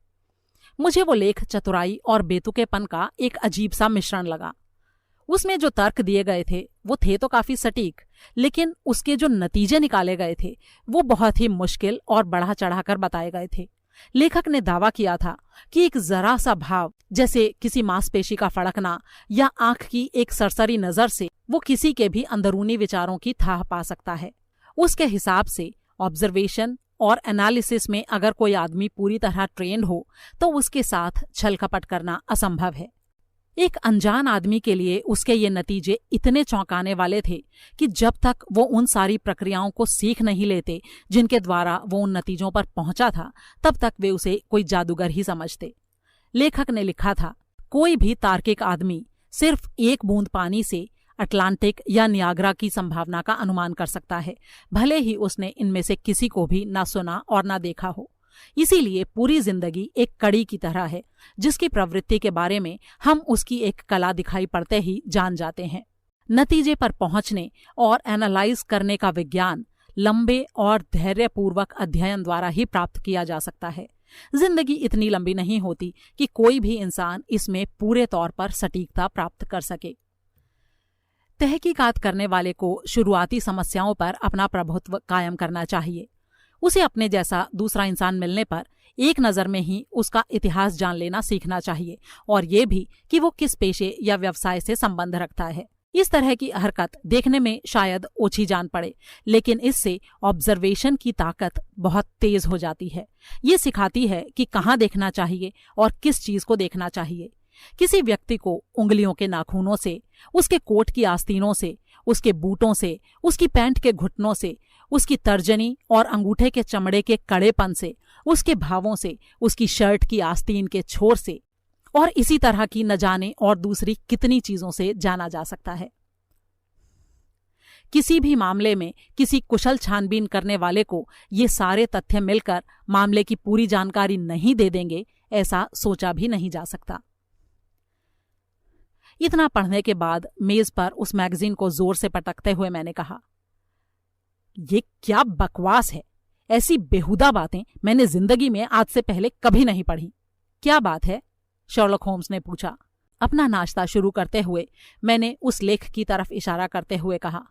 मुझे वो लेख चतुराई और बेतुकेपन का एक अजीब सा मिश्रण लगा। उसमें जो तर्क दिए गए थे वो थे तो काफी सटीक, लेकिन उसके जो नतीजे निकाले गए थे वो बहुत ही मुश्किल और बढ़ा चढ़ाकर बताए गए थे। लेखक ने दावा किया था कि एक जरा सा भाव, जैसे किसी मांसपेशी का फड़कना या आंख की एक सरसरी नजर से वो किसी के भी अंदरूनी विचारों की थाह पा सकता है। उसके हिसाब से ऑब्जर्वेशन और एनालिसिस में अगर कोई आदमी पूरी तरह ट्रेंड हो तो उसके साथ छल कपट करना असंभव है। एक अनजान आदमी के लिए उसके ये नतीजे इतने चौंकाने वाले थे कि जब तक वो उन सारी प्रक्रियाओं को सीख नहीं लेते जिनके द्वारा वो उन नतीजों पर पहुंचा था, तब तक वे उसे कोई जादूगर ही समझते। लेखक ने लिखा था, कोई भी तार्किक आदमी सिर्फ एक बूंद पानी से अटलांटिक या नियाग्रा की संभावना का अनुमान कर सकता है, भले ही उसने इनमें से किसी को भी ना सुना और ना देखा हो। इसीलिए पूरी जिंदगी एक कड़ी की तरह है जिसकी प्रवृत्ति के बारे में हम उसकी एक कला दिखाई पड़ते ही जान जाते हैं। नतीजे पर पहुंचने और एनालाइज करने का विज्ञान लंबे और धैर्यपूर्वक अध्ययन द्वारा ही प्राप्त किया जा सकता है। जिंदगी इतनी लंबी नहीं होती कि कोई भी इंसान इसमें पूरे तौर पर सटीकता प्राप्त कर सके। तहकीकात करने वाले को शुरुआती समस्याओं पर अपना प्रभुत्व कायम करना चाहिए। उसे अपने जैसा दूसरा इंसान मिलने पर एक नज़र में ही उसका इतिहास जान लेना सीखना चाहिए और ये भी कि वो किस पेशे या व्यवसाय से संबंध रखता है। इस तरह की हरकत देखने में शायद ओछी जान पड़े, लेकिन इससे ऑब्जर्वेशन की ताकत बहुत तेज हो जाती है। ये सिखाती है कि कहाँ देखना चाहिए और किस चीज को देखना चाहिए। किसी व्यक्ति को उंगलियों के नाखूनों से, उसके कोट की आस्तीनों से, उसके बूटों से, उसकी पैंट के घुटनों से, उसकी तर्जनी और अंगूठे के चमड़े के कड़ेपन से, उसके भावों से, उसकी शर्ट की आस्तीन के छोर से और इसी तरह की न जाने और दूसरी कितनी चीजों से जाना जा सकता है। किसी भी मामले में किसी कुशल छानबीन करने वाले को ये सारे तथ्य मिलकर मामले की पूरी जानकारी नहीं दे देंगे, ऐसा सोचा भी नहीं जा सकता। इतना पढ़ने के बाद मेज पर उस मैगजीन को जोर से पटकते हुए मैंने कहा, ये क्या बकवास है? ऐसी बेहुदा बातें मैंने जिंदगी में आज से पहले कभी नहीं पढ़ी। क्या बात है? शर्लक होम्स ने पूछा। अपना नाश्ता शुरू करते हुए मैंने उस लेख की तरफ इशारा करते हुए कहा,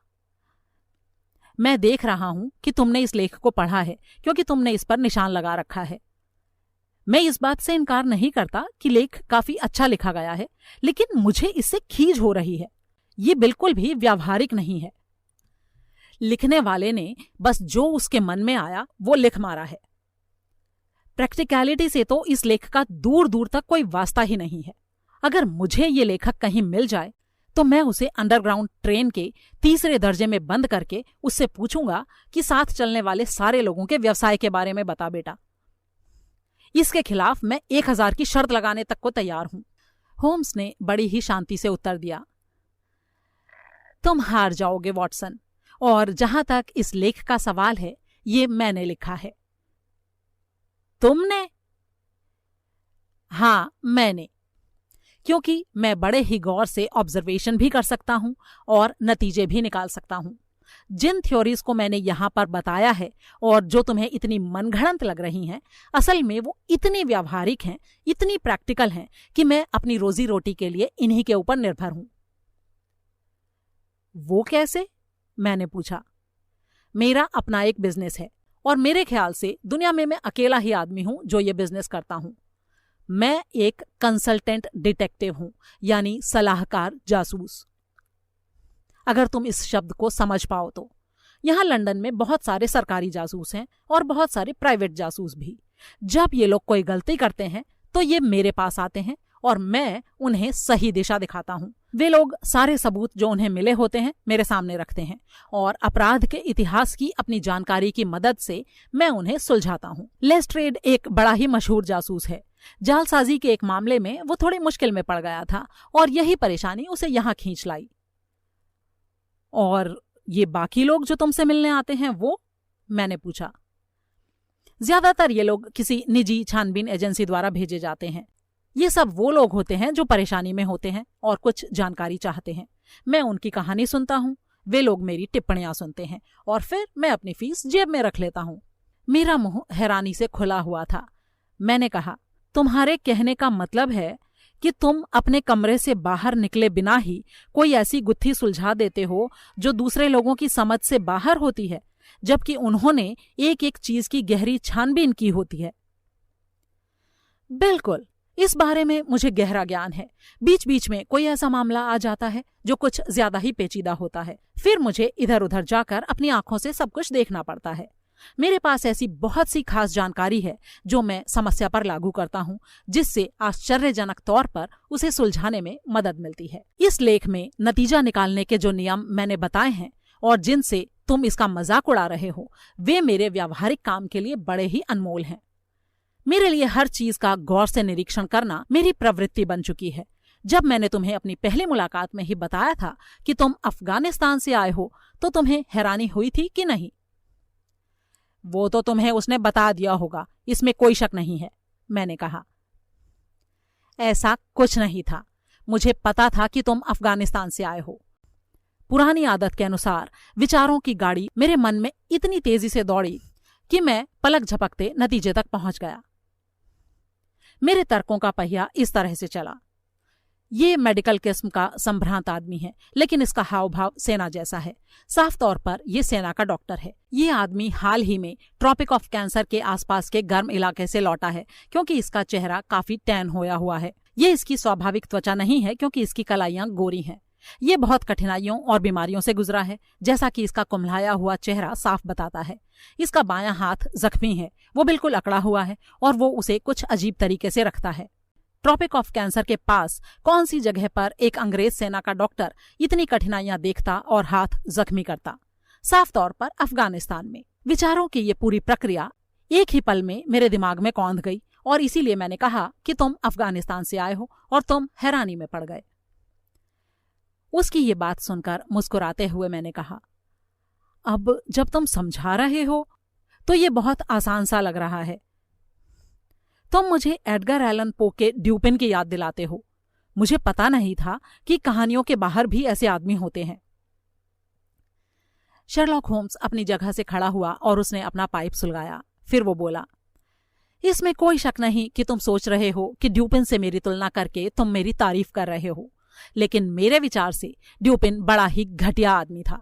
मैं देख रहा हूं कि तुमने इस लेख को पढ़ा है क्योंकि तुमने इस पर निशान लगा रखा है। मैं इस बात से इनकार नहीं करता कि लेख काफी अच्छा लिखा गया है, लेकिन मुझे इससे खीज हो रही है। ये बिल्कुल भी व्यावहारिक नहीं है। लिखने वाले ने बस जो उसके मन में आया वो लिख मारा है। प्रैक्टिकलिटी से तो इस लेख का दूर दूर तक कोई वास्ता ही नहीं है। अगर मुझे ये लेखक कहीं मिल जाए तो मैं उसे अंडरग्राउंड ट्रेन के 3रे दर्जे में बंद करके उससे पूछूंगा कि साथ चलने वाले सारे लोगों के व्यवसाय के बारे में बता बेटा। इसके खिलाफ मैं 1000 की शर्त लगाने तक को तैयार हूं। होम्स ने बड़ी ही शांति से उत्तर दिया, तुम हार जाओगे वॉटसन, और जहां तक इस लेख का सवाल है, ये मैंने लिखा है। तुमने? हाँ, मैंने, क्योंकि मैं बड़े ही गौर से ऑब्जर्वेशन भी कर सकता हूं और नतीजे भी निकाल सकता हूं। जिन थ्योरीज को मैंने यहां पर बताया है और जो तुम्हें इतनी मनगढ़ंत लग रही हैं, असल में वो इतनी व्यावहारिक हैं, इतनी प्रैक्टिकल हैं कि मैं अपनी रोजी रोटी के लिए इन्हीं के ऊपर निर्भर हूं। वो कैसे? मैंने पूछा। मेरा अपना एक बिजनेस है और मेरे ख्याल से दुनिया में मैं अकेला ही आदमी हूं जो ये बिजनेस करता हूं। मैं एक कंसल्टेंट डिटेक्टिव हूं, यानी सलाहकार जासूस, अगर तुम इस शब्द को समझ पाओ तो। यहां लंदन में बहुत सारे सरकारी जासूस हैं और बहुत सारे प्राइवेट जासूस भी। जब ये लोग कोई गलती करते हैं तो ये मेरे पास आते हैं और मैं उन्हें सही दिशा दिखाता हूं। वे लोग सारे सबूत जो उन्हें मिले होते हैं मेरे सामने रखते हैं और अपराध के इतिहास की अपनी जानकारी की मदद से मैं उन्हें सुलझाता हूं। लेस्ट्रेड एक बड़ा ही मशहूर जासूस है। जालसाजी के एक मामले में वो थोड़ी मुश्किल में पड़ गया था और यही परेशानी उसे यहां खींच लाई। और ये बाकी लोग जो तुमसे मिलने आते हैं वो? मैंने पूछा। ज्यादातर ये लोग किसी निजी छानबीन एजेंसी द्वारा भेजे जाते हैं। ये सब वो लोग होते हैं जो परेशानी में होते हैं और कुछ जानकारी चाहते हैं। मैं उनकी कहानी सुनता हूँ, वे लोग मेरी टिप्पणियां सुनते हैं और फिर मैं अपनी फीस जेब में रख लेता हूँ। मेरा मुंह हैरानी से खुला हुआ था। मैंने कहा, तुम्हारे कहने का मतलब है कि तुम अपने कमरे से बाहर निकले बिना ही कोई ऐसी गुत्थी सुलझा देते हो जो दूसरे लोगों की समझ से बाहर होती है, जबकि उन्होंने एक एक चीज की गहरी छानबीन की होती है। बिल्कुल, इस बारे में मुझे गहरा ज्ञान है। बीच बीच में कोई ऐसा मामला आ जाता है जो कुछ ज्यादा ही पेचीदा होता है, फिर मुझे इधर उधर जाकर अपनी आंखों से सब कुछ देखना पड़ता है। मेरे पास ऐसी बहुत सी खास जानकारी है जो मैं समस्या पर लागू करता हूँ, जिससे आश्चर्यजनक तौर पर उसे सुलझाने में मदद मिलती है। इस लेख में नतीजा निकालने के जो नियम मैंने बताए हैं और जिनसे तुम इसका मजाक उड़ा रहे हो, वे मेरे व्यावहारिक काम के लिए बड़े ही अनमोल हैं। मेरे लिए हर चीज का गौर से निरीक्षण करना मेरी प्रवृत्ति बन चुकी है। जब मैंने तुम्हें अपनी पहली मुलाकात में ही बताया था कि तुम अफगानिस्तान से आए हो, तो तुम्हें हैरानी हुई थी कि नहीं? वो तो तुम्हें उसने बता दिया होगा, इसमें कोई शक नहीं है, मैंने कहा। ऐसा कुछ नहीं था। मुझे पता था कि तुम अफगानिस्तान से आए हो। पुरानी आदत के अनुसार विचारों की गाड़ी मेरे मन में इतनी तेजी से दौड़ी कि मैं पलक झपकते नतीजे तक पहुंच गया। मेरे तर्कों का पहिया इस तरह से चला। ये मेडिकल किस्म का संभ्रांत आदमी है, लेकिन इसका हाव भाव सेना जैसा है। साफ तौर पर यह सेना का डॉक्टर है। ये आदमी हाल ही में ट्रॉपिक ऑफ कैंसर के आसपास के गर्म इलाके से लौटा है, क्योंकि इसका चेहरा काफी टैन होया हुआ है। ये इसकी स्वाभाविक त्वचा नहीं है, क्योंकि इसकी कलाइयां गोरी हैं। ये बहुत कठिनाइयों और बीमारियों से गुजरा है, जैसा कि इसका कुम्हलाया हुआ चेहरा साफ बताता है। इसका बायां हाथ जख्मी है, वो बिल्कुल अकड़ा हुआ है और वो उसे कुछ अजीब तरीके से रखता है। ट्रॉपिक ऑफ कैंसर के पास कौन सी जगह पर एक अंग्रेज सेना का डॉक्टर इतनी कठिनाइयां देखता और हाथ जख्मी करता? साफ तौर पर अफगानिस्तान में। विचारों की ये पूरी प्रक्रिया एक ही पल में मेरे दिमाग में कौंध गई और इसीलिए मैंने कहा कि तुम अफगानिस्तान से आए हो और तुम हैरानी में पड़ गए। उसकी ये बात सुनकर मुस्कुराते हुए मैंने कहा, अब जब तुम समझा रहे हो तो ये बहुत आसान सा लग रहा है। तुम मुझे एडगर एलन पो के ड्यूपिन की याद दिलाते हो। मुझे पता नहीं था कि कहानियों के बाहर भी ऐसे आदमी होते हैं। शर्लॉक होम्स अपनी जगह से खड़ा हुआ और उसने अपना पाइप सुलगाया। फिर वो बोला, इसमें कोई शक नहीं कि तुम सोच रहे हो कि ड्यूपिन से मेरी तुलना करके तुम मेरी तारीफ कर रहे हो, लेकिन मेरे विचार से ड्यूपिन बड़ा ही घटिया आदमी था।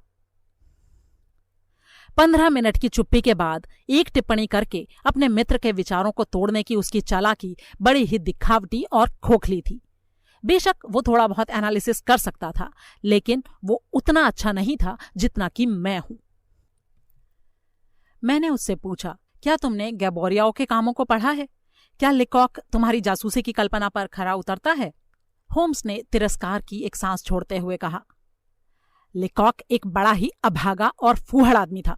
15 मिनट की चुप्पी के बाद एक टिप्पणी करके अपने मित्र के विचारों को तोड़ने की उसकी चालाकी बड़ी ही दिखावटी और खोखली थी। बेशक वो थोड़ा बहुत एनालिसिस कर सकता था, लेकिन वो उतना अच्छा नहीं था जितना कि मैं हूं। मैंने उससे पूछा, क्या तुमने गैबोरियाओं के कामों को पढ़ा है? क्या लिकॉक तुम्हारी जासूसी की कल्पना पर खरा उतरता है? होम्स ने तिरस्कार की एक सांस छोड़ते हुए कहा, लिकॉक एक बड़ा ही अभागा और फूहड़ आदमी था।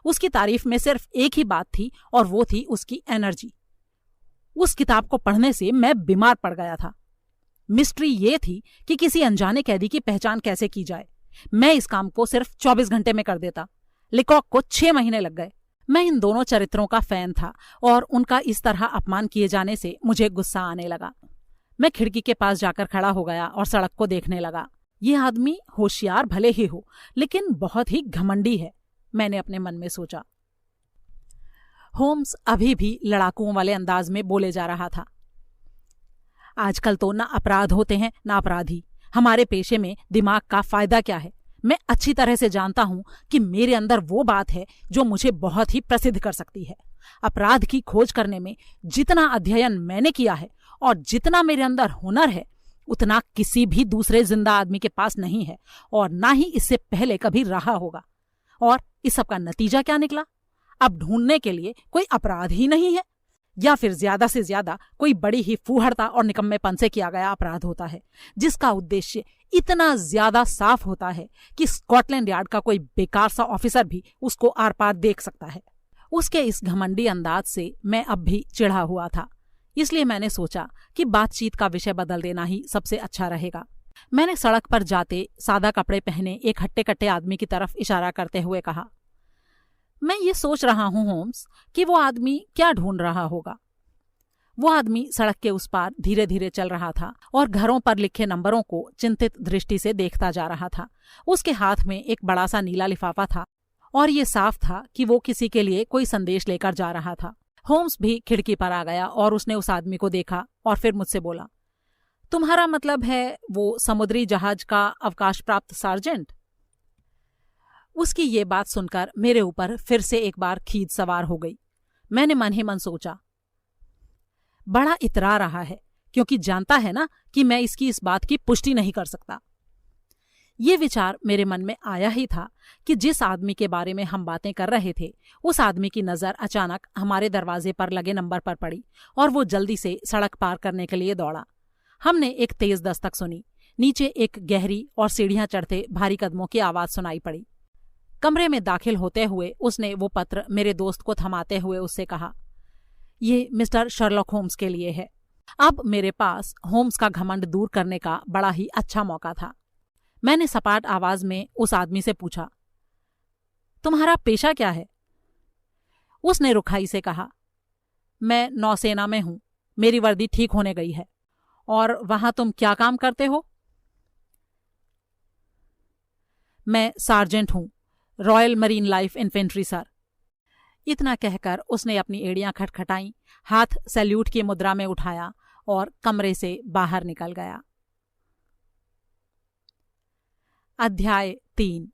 उसकी तारीफ में सिर्फ एक ही बात थी और वो थी उसकी एनर्जी। उस किताब को पढ़ने से मैं बीमार पड़ गया था। मिस्ट्री ये थी कि किसी अनजाने कैदी की पहचान कैसे की जाए। मैं इस काम को सिर्फ 24 घंटे में कर देता। लिकॉक को 6 महीने लग गए। मैं इन दोनों चरित्रों का फैन था और उनका इस तरह अपमान किए जाने से मुझे गुस्सा आने लगा। मैं खिड़की के पास जाकर खड़ा हो गया और सड़क को देखने लगा। ये आदमी होशियार भले ही हो, लेकिन बहुत ही घमंडी है, मैंने अपने मन में सोचा। होम्स अभी भी लड़ाकुओं वाले अंदाज में बोले जा रहा था। आजकल तो ना अपराध होते हैं ना अपराधी। हमारे पेशे में दिमाग का फायदा क्या है? मैं अच्छी तरह से जानता हूं कि मेरे अंदर वो बात है जो मुझे बहुत ही प्रसिद्ध कर सकती है। अपराध की खोज करने में जितना अध्ययन मैंने किया है और जितना मेरे अंदर हुनर है, उतना किसी भी दूसरे जिंदा आदमी के पास नहीं है और ना ही इससे पहले कभी रहा होगा। और इस सब का नतीजा क्या निकला? अब ढूंढने के लिए कोई अपराध ही नहीं है, या फिर ज्यादा से ज्यादा कोई बड़ी ही फूहड़ता और निकम्मेपन से किया गया अपराध होता है, जिसका उद्देश्य इतना ज्यादा साफ होता है कि स्कॉटलैंड यार्ड का कोई बेकार सा ऑफिसर भी उसको आर पार देख सकता है। उसके इस घमंडी अंदाज से मैं अब भी चिढ़ा हुआ था, इसलिए मैंने सोचा कि बातचीत का विषय बदल देना ही सबसे अच्छा रहेगा। मैंने सड़क पर जाते सादा कपड़े पहने एक हट्टे कट्टे आदमी की तरफ इशारा करते हुए कहा, मैं ये सोच रहा हूं होम्स कि वो आदमी क्या ढूंढ रहा होगा। वो आदमी सड़क के उस पार धीरे धीरे चल रहा था और घरों पर लिखे नंबरों को चिंतित दृष्टि से देखता जा रहा था। उसके हाथ में एक बड़ा सा नीला लिफाफा था और ये साफ था कि वो किसी के लिए कोई संदेश लेकर जा रहा था। होम्स भी खिड़की पर आ गया और उसने उस आदमी को देखा और फिर मुझसे बोला, तुम्हारा मतलब है वो समुद्री जहाज का अवकाश प्राप्त सार्जेंट? उसकी ये बात सुनकर मेरे ऊपर फिर से एक बार खीज सवार हो गई। मैंने मन ही मन सोचा, बड़ा इतरा रहा है क्योंकि जानता है ना कि मैं इसकी इस बात की पुष्टि नहीं कर सकता। ये विचार मेरे मन में आया ही था कि जिस आदमी के बारे में हम बातें कर रहे थे, उस आदमी की नजर अचानक हमारे दरवाजे पर लगे नंबर पर पड़ी और वो जल्दी से सड़क पार करने के लिए दौड़ा। हमने एक तेज दस्तक सुनी। नीचे एक गहरी और सीढ़ियां चढ़ते भारी कदमों की आवाज सुनाई पड़ी। कमरे में दाखिल होते हुए उसने वो पत्र मेरे दोस्त को थमाते हुए उससे कहा, ये मिस्टर शर्लॉक होम्स के लिए है। अब मेरे पास होम्स का घमंड दूर करने का बड़ा ही अच्छा मौका था। मैंने सपाट आवाज में उस आदमी से पूछा, तुम्हारा पेशा क्या है? उसने रुखाई से कहा, मैं नौसेना में हूं, मेरी वर्दी ठीक होने गई है। और वहां तुम क्या काम करते हो? मैं सार्जेंट हूं, royal marine life infantry sir. इतना कहकर उसने अपनी एड़ियां खटखटाई, हाथ सैल्यूट की मुद्रा में उठाया और कमरे से बाहर निकल गया। अध्याय 3।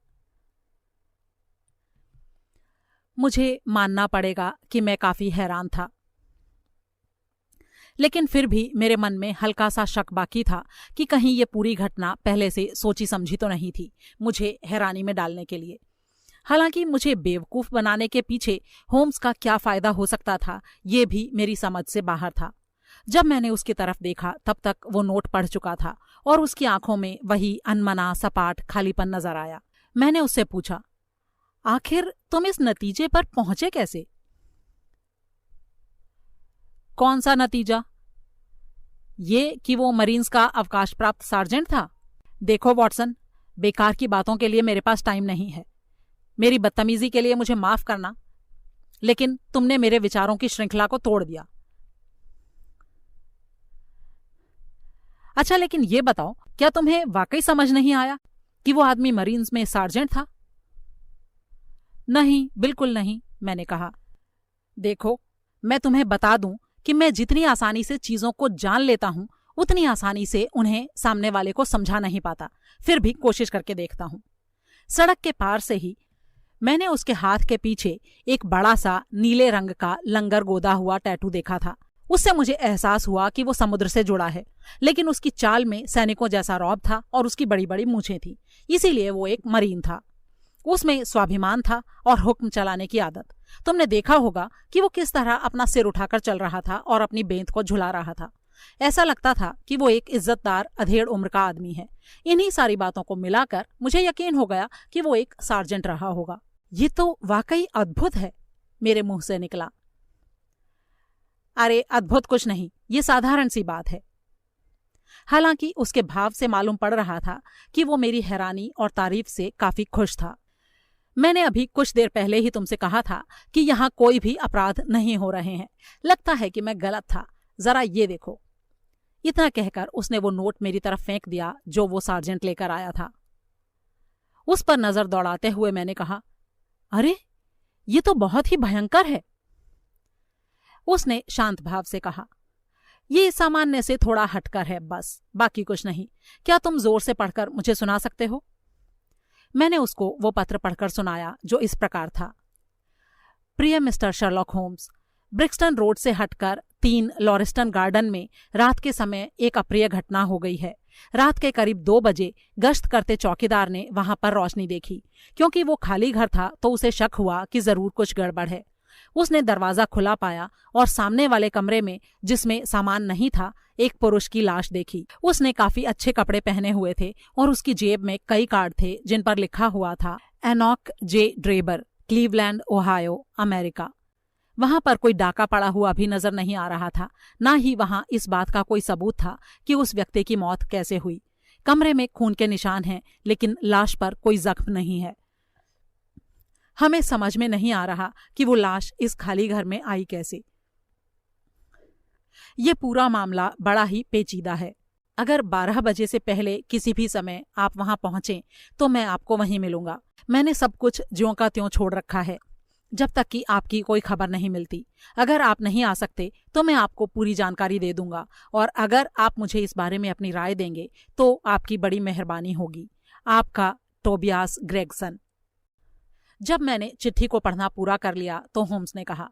मुझे मानना पड़ेगा कि मैं काफी हैरान था, लेकिन फिर भी मेरे मन में हल्का सा शक बाकी था कि कहीं ये पूरी घटना पहले से सोची समझी तो नहीं थी मुझे हैरानी में डालने के लिए। हालांकि मुझे बेवकूफ बनाने के पीछे होम्स का क्या फायदा हो सकता था, ये भी मेरी समझ से बाहर था। जब मैंने उसकी तरफ देखा तब तक वो नोट पढ़ चुका था और उसकी आंखों में वही अनमना सपाट खालीपन नजर आया। मैंने उससे पूछा, आखिर तुम इस नतीजे पर पहुंचे कैसे? कौन सा नतीजा? ये कि वो मरीन्स का अवकाश प्राप्त सार्जेंट था। देखो वॉटसन, बेकार की बातों के लिए मेरे पास टाइम नहीं है। मेरी बदतमीजी के लिए मुझे माफ करना, लेकिन तुमने मेरे विचारों की श्रृंखला को तोड़ दिया। अच्छा, लेकिन ये बताओ, क्या तुम्हें वाकई समझ नहीं आया कि वो आदमी मरीन्स में सार्जेंट था? नहीं, बिल्कुल नहीं, मैंने कहा। देखो, मैं तुम्हें बता दूं कि मैं जितनी आसानी से चीजों को जान लेता हूं उतनी आसानी से उन्हें सामने वाले को समझा नहीं पाता, फिर भी कोशिश करके देखता हूं। सड़क के पार से ही मैंने उसके हाथ के पीछे एक बड़ा सा नीले रंग का लंगर गोदा हुआ टैटू देखा था। उससे मुझे एहसास हुआ कि वो समुद्र से जुड़ा है, लेकिन उसकी चाल में सैनिकों जैसा रौब था और उसकी बड़ी बड़ी मूछें थी, इसीलिए वो एक मरीन था। उसमें स्वाभिमान था और हुक्म चलाने की आदत। तुमने देखा होगा कि वो किस तरह अपना सिर उठाकर चल रहा था और अपनी बेंत को झुला रहा था। ऐसा लगता था कि वो एक इज्जतदार अधेड़ उम्र का आदमी है। इन्हीं सारी बातों को मिलाकर मुझे यकीन हो गया कि वो एक सार्जेंट रहा होगा। ये तो वाकई अद्भुत है, मेरे मुंह से निकला। अरे अद्भुत कुछ नहीं, ये साधारण सी बात है। हालांकि उसके भाव से मालूम पड़ रहा था कि वो मेरी हैरानी और तारीफ से काफी खुश था। मैंने अभी कुछ देर पहले ही तुमसे कहा था कि यहाँ कोई भी अपराध नहीं हो रहे हैं। लगता है कि मैं गलत था, जरा ये देखो। इतना कहकर उसने वो नोट मेरी तरफ फेंक दिया जो वो सार्जेंट लेकर आया था। उस पर नजर दौड़ाते हुए मैंने कहा, अरे ये तो बहुत ही भयंकर है। उसने शांत भाव से कहा, ये सामान्य से थोड़ा हटकर है, बस, बाकी कुछ नहीं। क्या तुम जोर से पढ़कर मुझे सुना सकते हो? मैंने उसको वो पत्र पढ़कर सुनाया जो इस प्रकार था। प्रिय mister Sherlock Holmes, Brixton road से हटकर 3 लॉरेस्टन गार्डन में रात के समय एक अप्रिय घटना हो गई है। रात के करीब 2 बजे गश्त करते चौकीदार ने वहां पर रोशनी देखी। क्योंकि वो खाली घर था तो उसे शक हुआ कि जरूर कुछ गड़बड़ है। उसने दरवाजा खुला पाया और सामने वाले कमरे में, जिसमें सामान नहीं था, एक पुरुष की लाश देखी। उसने काफी अच्छे कपड़े पहने हुए थे और उसकी जेब में कई कार्ड थे जिन पर लिखा हुआ था एनॉक जे ड्रेबर, क्लीवलैंड, ओहायो, अमेरिका। वहां पर कोई डाका पड़ा हुआ भी नजर नहीं आ रहा था, ना ही वहां इस बात का कोई सबूत था कि उस व्यक्ति की मौत कैसे हुई। कमरे में खून के निशान हैं, लेकिन लाश पर कोई जख्म नहीं है। हमें समझ में नहीं आ रहा कि वो लाश इस खाली घर में आई कैसे। ये पूरा मामला बड़ा ही पेचीदा है। अगर 12 बजे से पहले किसी भी समय आप वहां पहुंचे तो मैं आपको वहीं मिलूंगा। मैंने सब कुछ ज्यों का त्यों छोड़ रखा है जब तक कि आपकी कोई खबर नहीं मिलती। अगर आप नहीं आ सकते तो मैं आपको पूरी जानकारी दे दूंगा, और अगर आप मुझे इस बारे में अपनी राय देंगे तो आपकी बड़ी मेहरबानी होगी। आपका टोबियास ग्रेगसन। जब मैंने चिट्ठी को पढ़ना पूरा कर लिया तो होम्स ने कहा,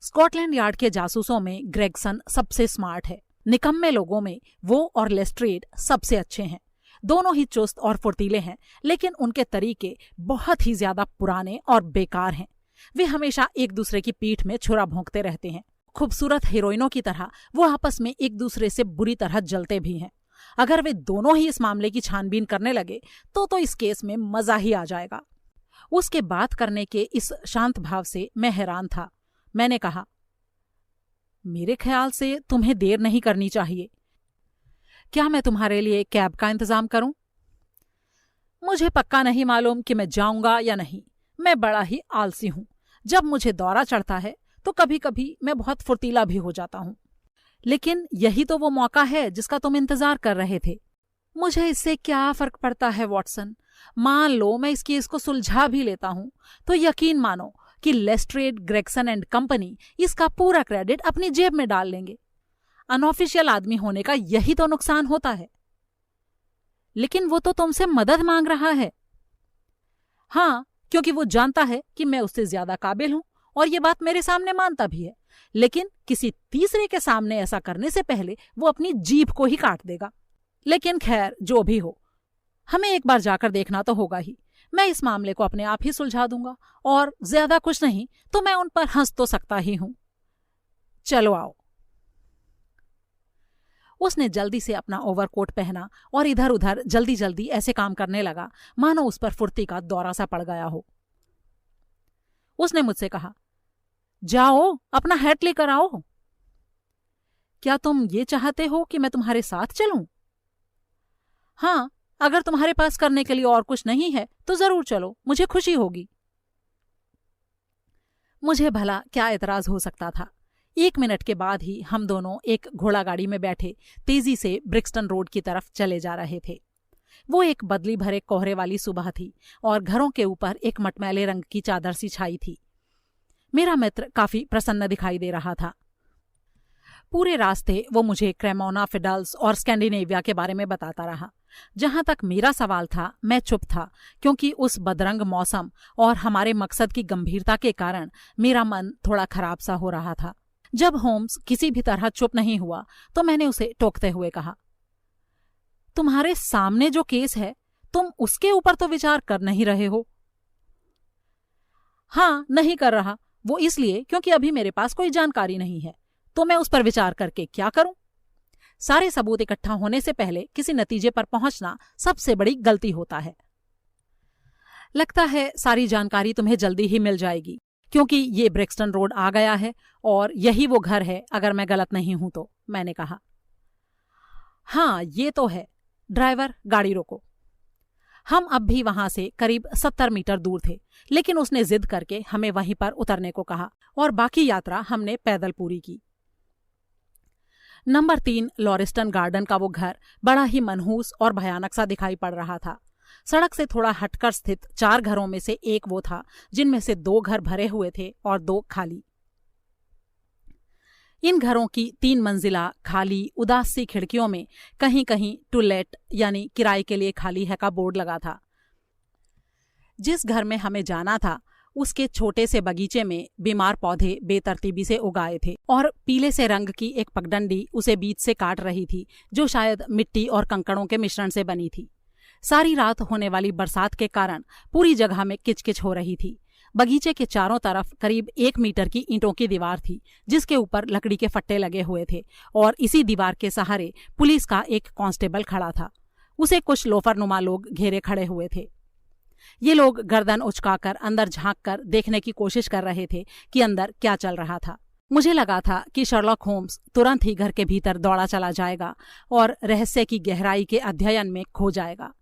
स्कॉटलैंड यार्ड के जासूसों में ग्रेगसन सबसे स्मार्ट है। निकम्मे लोगों में वो और लेस्ट्रेड सबसे अच्छे हैं। दोनों ही चुस्त और फुर्तीले हैं, लेकिन उनके तरीके बहुत ही ज्यादा पुराने और बेकार हैं। वे हमेशा एक दूसरे की पीठ में छुरा भोंकते रहते हैं। खूबसूरत हीरोइनों की तरह वो आपस में एक दूसरे से बुरी तरह जलते भी हैं। अगर वे दोनों ही इस मामले की छानबीन करने लगे तो इस केस में मजा ही आ जाएगा। उसके बात करने के इस शांत भाव से मैं हैरान था। मैंने कहा, मेरे ख्याल से तुम्हें देर नहीं करनी चाहिए। क्या मैं तुम्हारे लिए कैब का इंतजाम करूं? मुझे पक्का नहीं मालूम कि मैं जाऊंगा या नहीं। मैं बड़ा ही आलसी हूं। जब मुझे दौरा चढ़ता है तो कभी कभी मैं बहुत फुर्तीला भी हो जाता हूं। लेकिन यही तो वो मौका है जिसका तुम इंतजार कर रहे थे। मुझे इससे क्या फर्क पड़ता है वॉटसन? मान लो मैं इस केस को सुलझा भी लेता हूं तो यकीन मानो कि लेस्ट्रेड, ग्रेगसन एंड कंपनी इसका पूरा क्रेडिट अपनी जेब में डाल लेंगे। अनऑफिशियल आदमी होने का यही तो नुकसान होता है। लेकिन वो तो तुमसे मदद मांग रहा है। हाँ, क्योंकि वो जानता है कि मैं उससे ज्यादा काबिल हूं, और ये बात मेरे सामने मानता भी है। लेकिन किसी तीसरे के सामने ऐसा करने से पहले वो अपनी जीभ को ही काट देगा। लेकिन खैर, जो भी हो, हमें एक बार जाकर देखना तो होगा ही। मैं इस मामले को अपने आप ही सुलझा दूंगा, और ज्यादा कुछ नहीं तो मैं उन पर हंस तो सकता ही हूं। चलो आओ। उसने जल्दी से अपना ओवरकोट पहना और इधर उधर जल्दी जल्दी ऐसे काम करने लगा मानो उस पर फुर्ती का दौरा सा पड़ गया हो। उसने मुझसे कहा, जाओ अपना हैट लेकर आओ। क्या तुम ये चाहते हो कि मैं तुम्हारे साथ चलूं? हाँ, अगर तुम्हारे पास करने के लिए और कुछ नहीं है तो जरूर चलो, मुझे खुशी होगी। मुझे भला क्या एतराज हो सकता था। 1 मिनट के बाद ही हम दोनों एक घोड़ा गाड़ी में बैठे तेजी से ब्रिक्सटन रोड की तरफ चले जा रहे थे। वो एक बदली भरे कोहरे वाली सुबह थी और घरों के ऊपर एक मटमैले रंग की चादर सी छाई थी। मेरा मित्र काफी प्रसन्न दिखाई दे रहा था। पूरे रास्ते वो मुझे क्रेमोना, फिडल्स और स्कैंडिनेविया के बारे में बताता रहा। जहां तक मेरा सवाल था, मैं चुप था, क्योंकि उस बदरंग मौसम और हमारे मकसद की गंभीरता के कारण मेरा मन थोड़ा खराब सा हो रहा था। जब होम्स किसी भी तरह चुप नहीं हुआ तो मैंने उसे टोकते हुए कहा, तुम्हारे सामने जो केस है, तुम उसके ऊपर तो विचार कर नहीं रहे हो? हाँ, नहीं कर रहा। वो इसलिए क्योंकि अभी मेरे पास कोई जानकारी नहीं है, तो मैं उस पर विचार करके क्या करूं? सारे सबूत इकट्ठा होने से पहले किसी नतीजे पर पहुंचना सबसे बड़ी गलती होता है। लगता है सारी जानकारी तुम्हें जल्दी ही मिल जाएगी, क्योंकि ये ब्रिक्सटन रोड आ गया है और यही वो घर है, अगर मैं गलत नहीं हूं तो, मैंने कहा। हाँ, ये तो है। ड्राइवर, गाड़ी रोको। हम अब भी वहां से करीब 70 मीटर दूर थे, लेकिन उसने जिद करके हमें वहीं पर उतरने को कहा और बाकी यात्रा हमने पैदल पूरी की। नंबर 3 लॉरिस्टन गार्डन का वो घर बड़ा ही मनहूस और भयानक सा दिखाई पड़ रहा था। सड़क से थोड़ा हटकर स्थित 4 घरों में से एक वो था जिनमें से 2 घर भरे हुए थे और 2 खाली। इन घरों की 3 मंजिला खाली उदास सी खिड़कियों में कहीं कहीं टू लेट यानी किराए के लिए खाली है का बोर्ड लगा था। जिस घर में हमें जाना था उसके छोटे से बगीचे में बीमार पौधे बेतरतीबी से उगाए थे और पीले से रंग की एक पगडंडी उसे बीच से काट रही थी, जो शायद मिट्टी और कंकड़ों के मिश्रण से बनी थी। सारी रात होने वाली बरसात के कारण पूरी जगह में किचकिच हो रही थी। बगीचे के चारों तरफ करीब 1 मीटर की ईंटों की दीवार थी, जिसके ऊपर लकड़ी के फट्टे लगे हुए थे और इसी दीवार के सहारे पुलिस का एक कांस्टेबल खड़ा था। उसे कुछ लोफरनुमा लोग घेरे खड़े हुए थे। ये लोग गर्दन उचकाकर अंदर झांककर देखने की कोशिश कर रहे थे कि अंदर क्या चल रहा था। मुझे लगा था कि शर्लॉक होम्स तुरंत ही घर के भीतर दौड़ा चला जाएगा और रहस्य की गहराई के अध्ययन में खो जाएगा,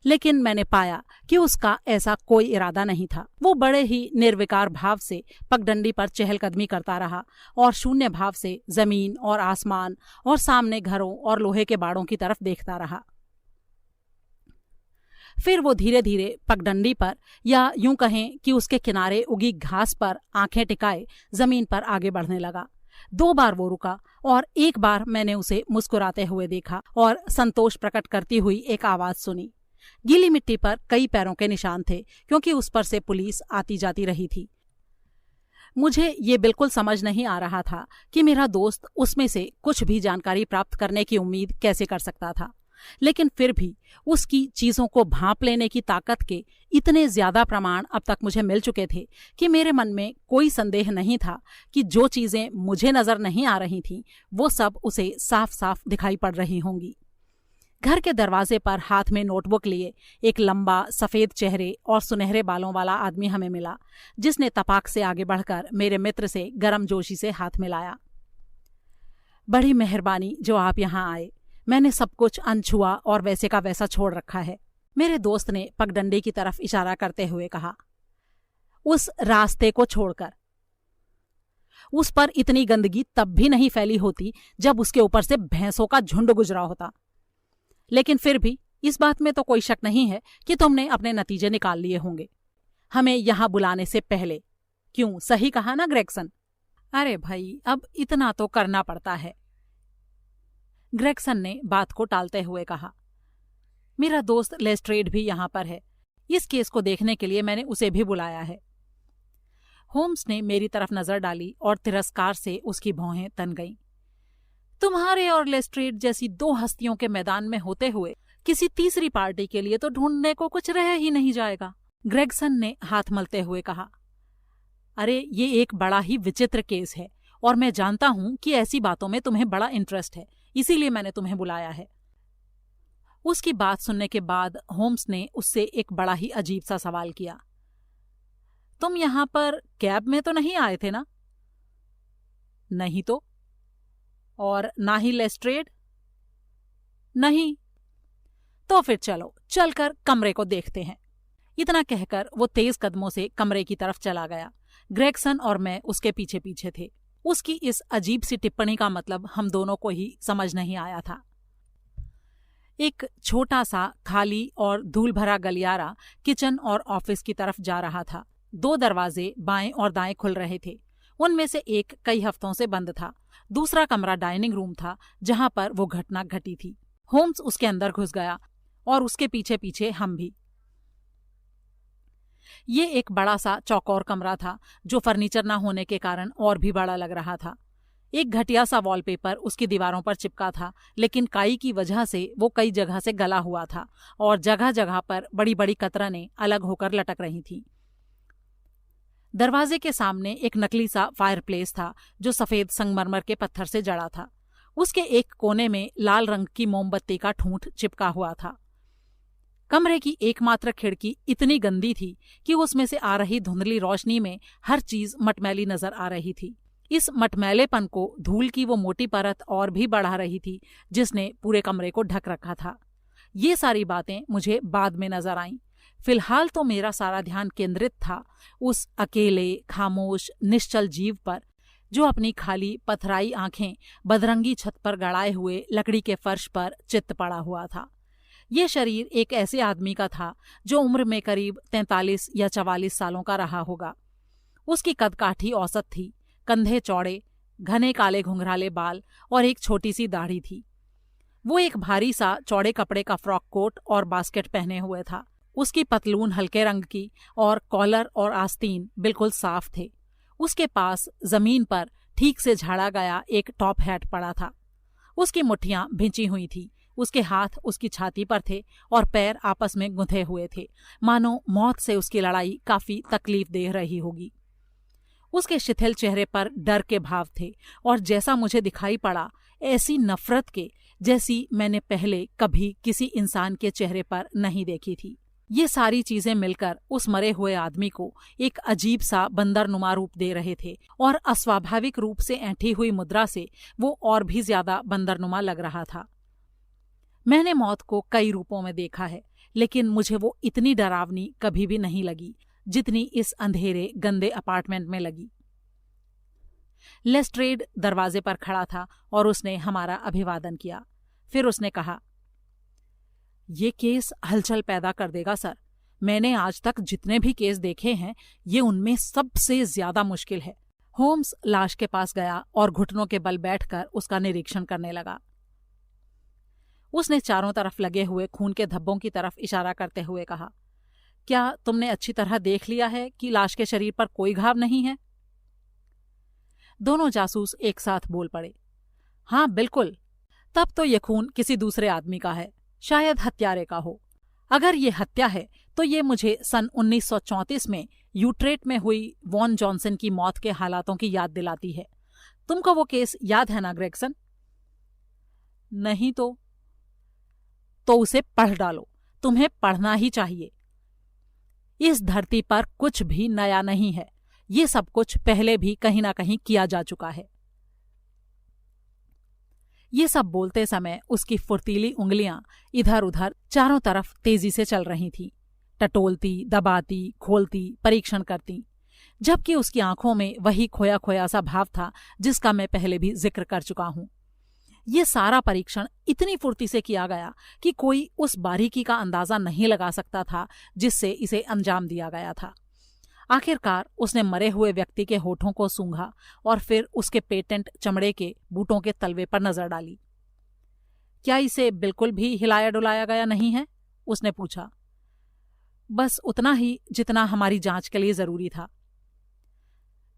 लेकिन मैंने पाया कि उसका ऐसा कोई इरादा नहीं था। वो बड़े ही निर्विकार भाव से पगडंडी पर चहलकदमी करता रहा और शून्य भाव से जमीन और आसमान और सामने घरों और लोहे के बाड़ों की तरफ देखता रहा। फिर वो धीरे धीरे पगडंडी पर, या यूं कहें कि उसके किनारे उगी घास पर आंखें टिकाए जमीन पर आगे बढ़ने लगा। 2 बार वो रुका और एक बार मैंने उसे मुस्कुराते हुए देखा और संतोष प्रकट करती हुई एक आवाज सुनी। गीली मिट्टी पर कई पैरों के निशान थे, क्योंकि उस पर से पुलिस आती जाती रही थी। मुझे ये बिल्कुल समझ नहीं आ रहा था कि मेरा दोस्त उसमें से कुछ भी जानकारी प्राप्त करने की उम्मीद कैसे कर सकता था, लेकिन फिर भी उसकी चीजों को भांप लेने की ताकत के इतने ज्यादा प्रमाण अब तक मुझे मिल चुके थे कि मेरे मन में कोई संदेह नहीं था कि जो चीजें मुझे नजर नहीं आ रही थीं, वो सब उसे साफ साफ दिखाई पड़ रही होंगी। घर के दरवाजे पर हाथ में नोटबुक लिए एक लंबा सफेद चेहरे और सुनहरे बालों वाला आदमी हमें मिला, जिसने तपाक से आगे बढ़कर मेरे मित्र से गर्मजोशी से हाथ मिलाया। बड़ी मेहरबानी जो आप यहाँ आए। मैंने सब कुछ अनछुआ और वैसे का वैसा छोड़ रखा है, मेरे दोस्त ने पगडंडी की तरफ इशारा करते हुए कहा। उस रास्ते को छोड़कर। उस पर इतनी गंदगी तब भी नहीं फैली होती जब उसके ऊपर से भैंसों का झुंड गुजरा होता। लेकिन फिर भी इस बात में तो कोई शक नहीं है कि तुमने अपने नतीजे निकाल लिए होंगे, हमें यहां बुलाने से पहले। क्यों, सही कहा ना ग्रेगसन? अरे भाई, अब इतना तो करना पड़ता है, ग्रेगसन ने बात को टालते हुए कहा। मेरा दोस्त लेस्ट्रेड भी यहां पर है। इस केस को देखने के लिए मैंने उसे भी बुलाया है। होम्स ने मेरी तरफ नजर डाली और तिरस्कार से उसकी भौहें तन गईं। तुम्हारे और लेस्ट्रेड जैसी 2 हस्तियों के मैदान में होते हुए किसी तीसरी पार्टी के लिए तो ढूंढने को कुछ रह ही नहीं जाएगा, ग्रेगसन ने हाथ मलते हुए कहा। अरे, ये एक बड़ा ही विचित्र केस है और मैं जानता हूं कि ऐसी बातों में तुम्हें बड़ा इंटरेस्ट है, इसीलिए मैंने तुम्हें बुलाया है। उसकी बात सुनने के बाद होम्स ने उससे एक बड़ा ही अजीब सा सवाल किया। तुम यहां पर कैब में तो नहीं आए थे ना? नहीं तो। और ना ही लेस्ट्रेड? नहीं। तो फिर चलो, चलकर कमरे को देखते हैं। इतना कहकर वो तेज कदमों से कमरे की तरफ चला गया। ग्रेगसन और मैं उसके पीछे पीछे थे। उसकी इस अजीब सी टिप्पणी का मतलब हम दोनों को ही समझ नहीं आया था। एक छोटा सा खाली और धूल भरा गलियारा किचन और ऑफिस की तरफ जा रहा था। 2 दरवाजे बाएं और दाएं खुल रहे थे। उनमें से एक कई हफ्तों से बंद था। दूसरा कमरा डाइनिंग रूम था, जहां पर वो घटना घटी थी। होम्स उसके अंदर घुस गया और उसके पीछे पीछे हम भी। ये एक बड़ा सा चौकोर कमरा था, जो फर्नीचर न होने के कारण और भी बड़ा लग रहा था। एक घटिया सा वॉलपेपर उसकी दीवारों पर चिपका था, लेकिन काई की वजह से वो कई जगह से गला हुआ था और जगह जगह पर बड़ी बड़ी कतरनें अलग होकर लटक रही थीं। दरवाजे के सामने एक नकली सा फायरप्लेस था, जो सफेद संगमरमर के पत्थर से जड़ा था। उसके एक कोने में लाल रंग की मोमबत्ती का ठूंठ चिपका हुआ था। कमरे की एकमात्र खिड़की इतनी गंदी थी कि उसमें से आ रही धुंधली रोशनी में हर चीज मटमैली नजर आ रही थी। इस मटमैलेपन को धूल की वो मोटी परत और भी बढ़ा रही थी, जिसने पूरे कमरे को ढक रखा था। ये सारी बातें मुझे बाद में नजर आईं। फिलहाल तो मेरा सारा ध्यान केंद्रित था उस अकेले, खामोश, निश्चल जीव पर, जो अपनी खाली पथराई आंखें बदरंगी छत पर गड़ाए हुए लकड़ी के फर्श पर चित्त पड़ा हुआ था। ये शरीर एक ऐसे आदमी का था जो उम्र में करीब 43 या 44 सालों का रहा होगा। उसकी कदकाठी औसत थी, कंधे चौड़े, घने काले घुंघराले बाल और एक छोटी सी दाढ़ी थी। वो एक भारी सा चौड़े कपड़े का फ्रॉक कोट और बास्केट पहने हुए था। उसकी पतलून हल्के रंग की और कॉलर और आस्तीन बिल्कुल साफ थे। उसके पास जमीन पर ठीक से झाड़ा गया एक टॉप हैट पड़ा था। उसकी मुट्ठियां भिंची हुई थी। उसके हाथ उसकी छाती पर थे और पैर आपस में गुंथे हुए थे, मानो मौत से उसकी लड़ाई काफी तकलीफ दे रही होगी। उसके शिथिल चेहरे पर डर के भाव थे और जैसा मुझे दिखाई पड़ा, ऐसी नफरत के जैसी मैंने पहले कभी किसी इंसान के चेहरे पर नहीं देखी थी। ये सारी चीजें मिलकर उस मरे हुए आदमी को एक अजीब सा बंदरनुमा रूप दे रहे थे और अस्वाभाविक रूप से ऐंठी हुई मुद्रा से वो और भी ज्यादा बंदरनुमा लग रहा था। मैंने मौत को कई रूपों में देखा है, लेकिन मुझे वो इतनी डरावनी कभी भी नहीं लगी जितनी इस अंधेरे गंदे अपार्टमेंट में लगी। लेस्ट्रेड दरवाजे पर खड़ा था और उसने हमारा अभिवादन किया। फिर उसने कहा, ये केस हलचल पैदा कर देगा सर। मैंने आज तक जितने भी केस देखे हैं, ये उनमें सबसे ज्यादा मुश्किल है। होम्स लाश के पास गया और घुटनों के बल बैठकर उसका निरीक्षण करने लगा। उसने चारों तरफ लगे हुए खून के धब्बों की तरफ इशारा करते हुए कहा, क्या तुमने अच्छी तरह देख लिया है कि लाश के शरीर पर कोई घाव नहीं है? दोनों जासूस एक साथ बोल पड़े, हाँ बिल्कुल। तब तो ये खून किसी दूसरे आदमी का है, शायद हत्यारे का हो। अगर ये हत्या है तो ये मुझे सन 1934 में यूट्रेट में हुई वॉन जॉनसन की मौत के हालातों की याद दिलाती है। तुमको वो केस याद है ना ग्रेगसन? नहीं तो उसे पढ़ डालो। तुम्हें पढ़ना ही चाहिए। इस धरती पर कुछ भी नया नहीं है। ये सब कुछ पहले भी कहीं ना कहीं किया जा चुका है। ये सब बोलते समय उसकी फुर्तीली उंगलियां इधर उधर चारों तरफ तेजी से चल रही थीं, टटोलती, दबाती, खोलती, परीक्षण करती, जबकि उसकी आंखों में वही खोया खोया सा भाव था जिसका मैं पहले भी जिक्र कर चुका हूं। ये सारा परीक्षण इतनी फुर्ती से किया गया कि कोई उस बारीकी का अंदाजा नहीं लगा सकता था जिससे इसे अंजाम दिया गया था। आखिरकार उसने मरे हुए व्यक्ति के होठों को सूंघा और फिर उसके पेटेंट चमड़े के बूटों के तलवे पर नजर डाली। क्या इसे बिल्कुल भी हिलाया डुलाया गया नहीं है? उसने पूछा। बस उतना ही जितना हमारी जांच के लिए जरूरी था।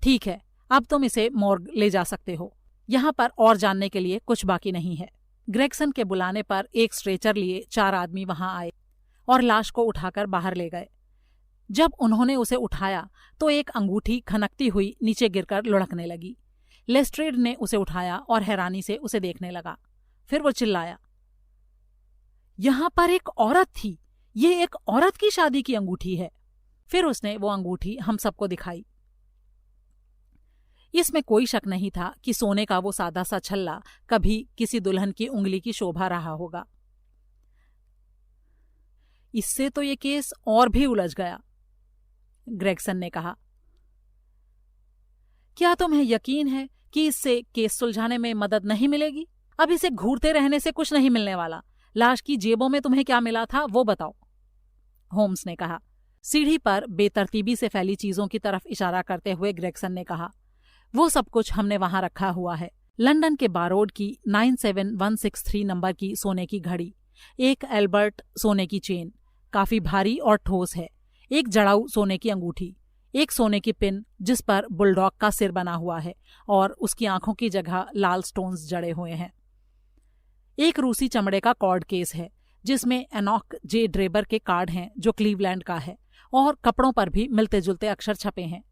ठीक है, अब तुम इसे मॉर्ग ले जा सकते हो। यहां पर और जानने के लिए कुछ बाकी नहीं है। ग्रेगसन के बुलाने पर एक स्ट्रेचर लिए 4 आदमी वहां आए और लाश को उठाकर बाहर ले गए। जब उन्होंने उसे उठाया तो एक अंगूठी खनकती हुई नीचे गिरकर लुढ़कने लगी। लेस्ट्रेड ने उसे उठाया और हैरानी से उसे देखने लगा। फिर वो चिल्लाया, यहां पर एक औरत थी। ये एक औरत की शादी की अंगूठी है। फिर उसने वो अंगूठी हम सबको दिखाई। इसमें कोई शक नहीं था कि सोने का वो सादा सा छल्ला कभी किसी दुल्हन की उंगली की शोभा रहा होगा। इससे तो ये केस और भी उलझ गया, ग्रेगसन ने कहा। क्या तुम्हें यकीन है कि इससे केस सुलझाने में मदद नहीं मिलेगी? अब इसे घूरते रहने से कुछ नहीं मिलने वाला। लाश की जेबों में तुम्हें क्या मिला था वो बताओ, होम्स ने कहा। सीढ़ी पर बेतरतीबी से फैली चीजों की तरफ इशारा करते हुए ग्रेगसन ने कहा, वो सब कुछ हमने वहां रखा हुआ है। लंदन के बारोड की 97163 नंबर की सोने की घड़ी, एक एल्बर्ट सोने की चेन, काफी भारी और ठोस है, एक जड़ाऊ सोने की अंगूठी, एक सोने की पिन जिस पर बुलडॉग का सिर बना हुआ है और उसकी आंखों की जगह लाल स्टोन्स जड़े हुए हैं, एक रूसी चमड़े का कॉर्ड केस है जिसमें एनॉक जे ड्रेबर के कार्ड हैं जो क्लीवलैंड का है, और कपड़ों पर भी मिलते जुलते अक्षर छपे हैं।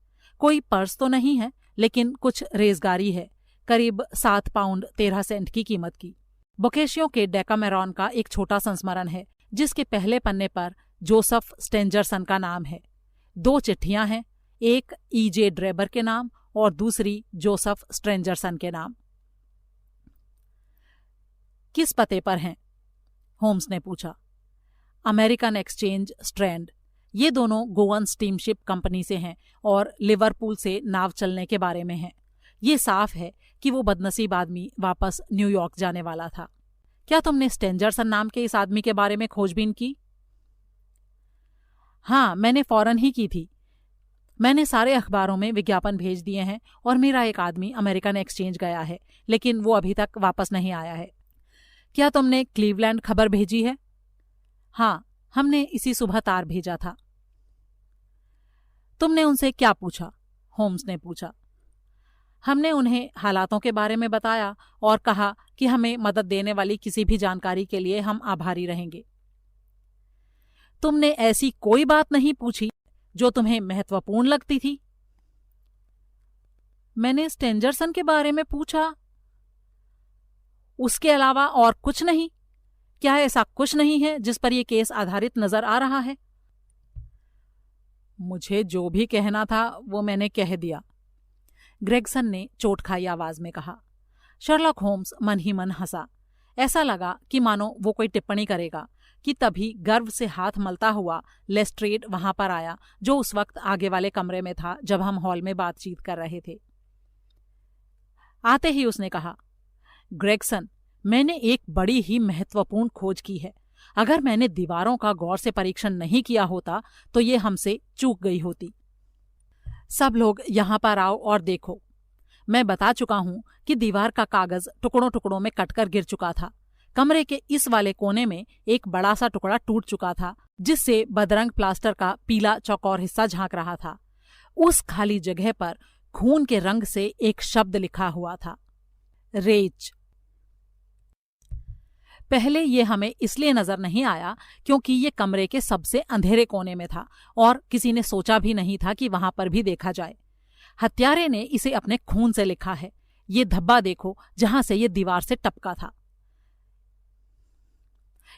कोई पर्स तो नहीं है, लेकिन कुछ रेजगारी है, करीब 7 पाउंड 13 सेंट की कीमत की। बोकेशियो के डेकामेरॉन का एक छोटा संस्मरण है जिसके पहले पन्ने पर जोसेफ स्टेंजरसन का नाम है। 2 चिट्ठियां हैं, एक E.J. ड्रेबर के नाम और दूसरी जोसेफ स्ट्रेंजरसन के नाम। किस पते पर हैं? होम्स ने पूछा। American exchange, strand. ये दोनों गोवन स्टीमशिप कंपनी से हैं और लिवरपूल से नाव चलने के बारे में हैं। ये साफ है कि वो बदनसीब आदमी वापस न्यूयॉर्क जाने वाला था। क्या तुमने स्टेंजरसन नाम के इस आदमी के बारे में खोजबीन की? हाँ, मैंने फौरन ही की थी। मैंने सारे अखबारों में विज्ञापन भेज दिए हैं और मेरा एक आदमी अमेरिकन एक्सचेंज गया है, लेकिन वो अभी तक वापस नहीं आया है। क्या तुमने क्लीवलैंड खबर भेजी है? हाँ, हमने इसी सुबह तार भेजा था। तुमने उनसे क्या पूछा? होम्स ने पूछा। हमने उन्हें हालातों के बारे में बताया और कहा कि हमें मदद देने वाली किसी भी जानकारी के लिए हम आभारी रहेंगे। तुमने ऐसी कोई बात नहीं पूछी जो तुम्हें महत्वपूर्ण लगती थी? मैंने स्टेंजरसन के बारे में पूछा। उसके अलावा और कुछ नहीं? क्या ऐसा कुछ नहीं है जिस पर यह केस आधारित नजर आ रहा है? मुझे जो भी कहना था वो मैंने कह दिया, ग्रेगसन ने चोट खाई आवाज में कहा। शर्लॉक होम्स मन ही मन हंसा। ऐसा लगा कि मानो वो कोई टिप्पणी करेगा कि तभी गर्व से हाथ मलता हुआ लेस्ट्रेड वहां पर आया, जो उस वक्त आगे वाले कमरे में था जब हम हॉल में बातचीत कर रहे थे। आते ही उसने कहा, ग्रेगसन, मैंने एक बड़ी ही महत्वपूर्ण खोज की है। अगर मैंने दीवारों का गौर से परीक्षण नहीं किया होता तो ये हमसे चूक गई होती। सब लोग यहां पर आओ और देखो। मैं बता चुका हूं कि दीवार का कागज टुकड़ों टुकड़ों में कटकर गिर चुका था। कमरे के इस वाले कोने में एक बड़ा सा टुकड़ा टूट चुका था जिससे बदरंग प्लास्टर का पीला चौकोर हिस्सा झांक रहा था। उस खाली जगह पर खून के रंग से एक शब्द लिखा हुआ था, रेच। पहले ये हमें इसलिए नजर नहीं आया क्योंकि ये कमरे के सबसे अंधेरे कोने में था और किसी ने सोचा भी नहीं था कि वहां पर भी देखा जाए। हत्यारे ने इसे अपने खून से लिखा है। ये धब्बा देखो जहां से ये दीवार से टपका था।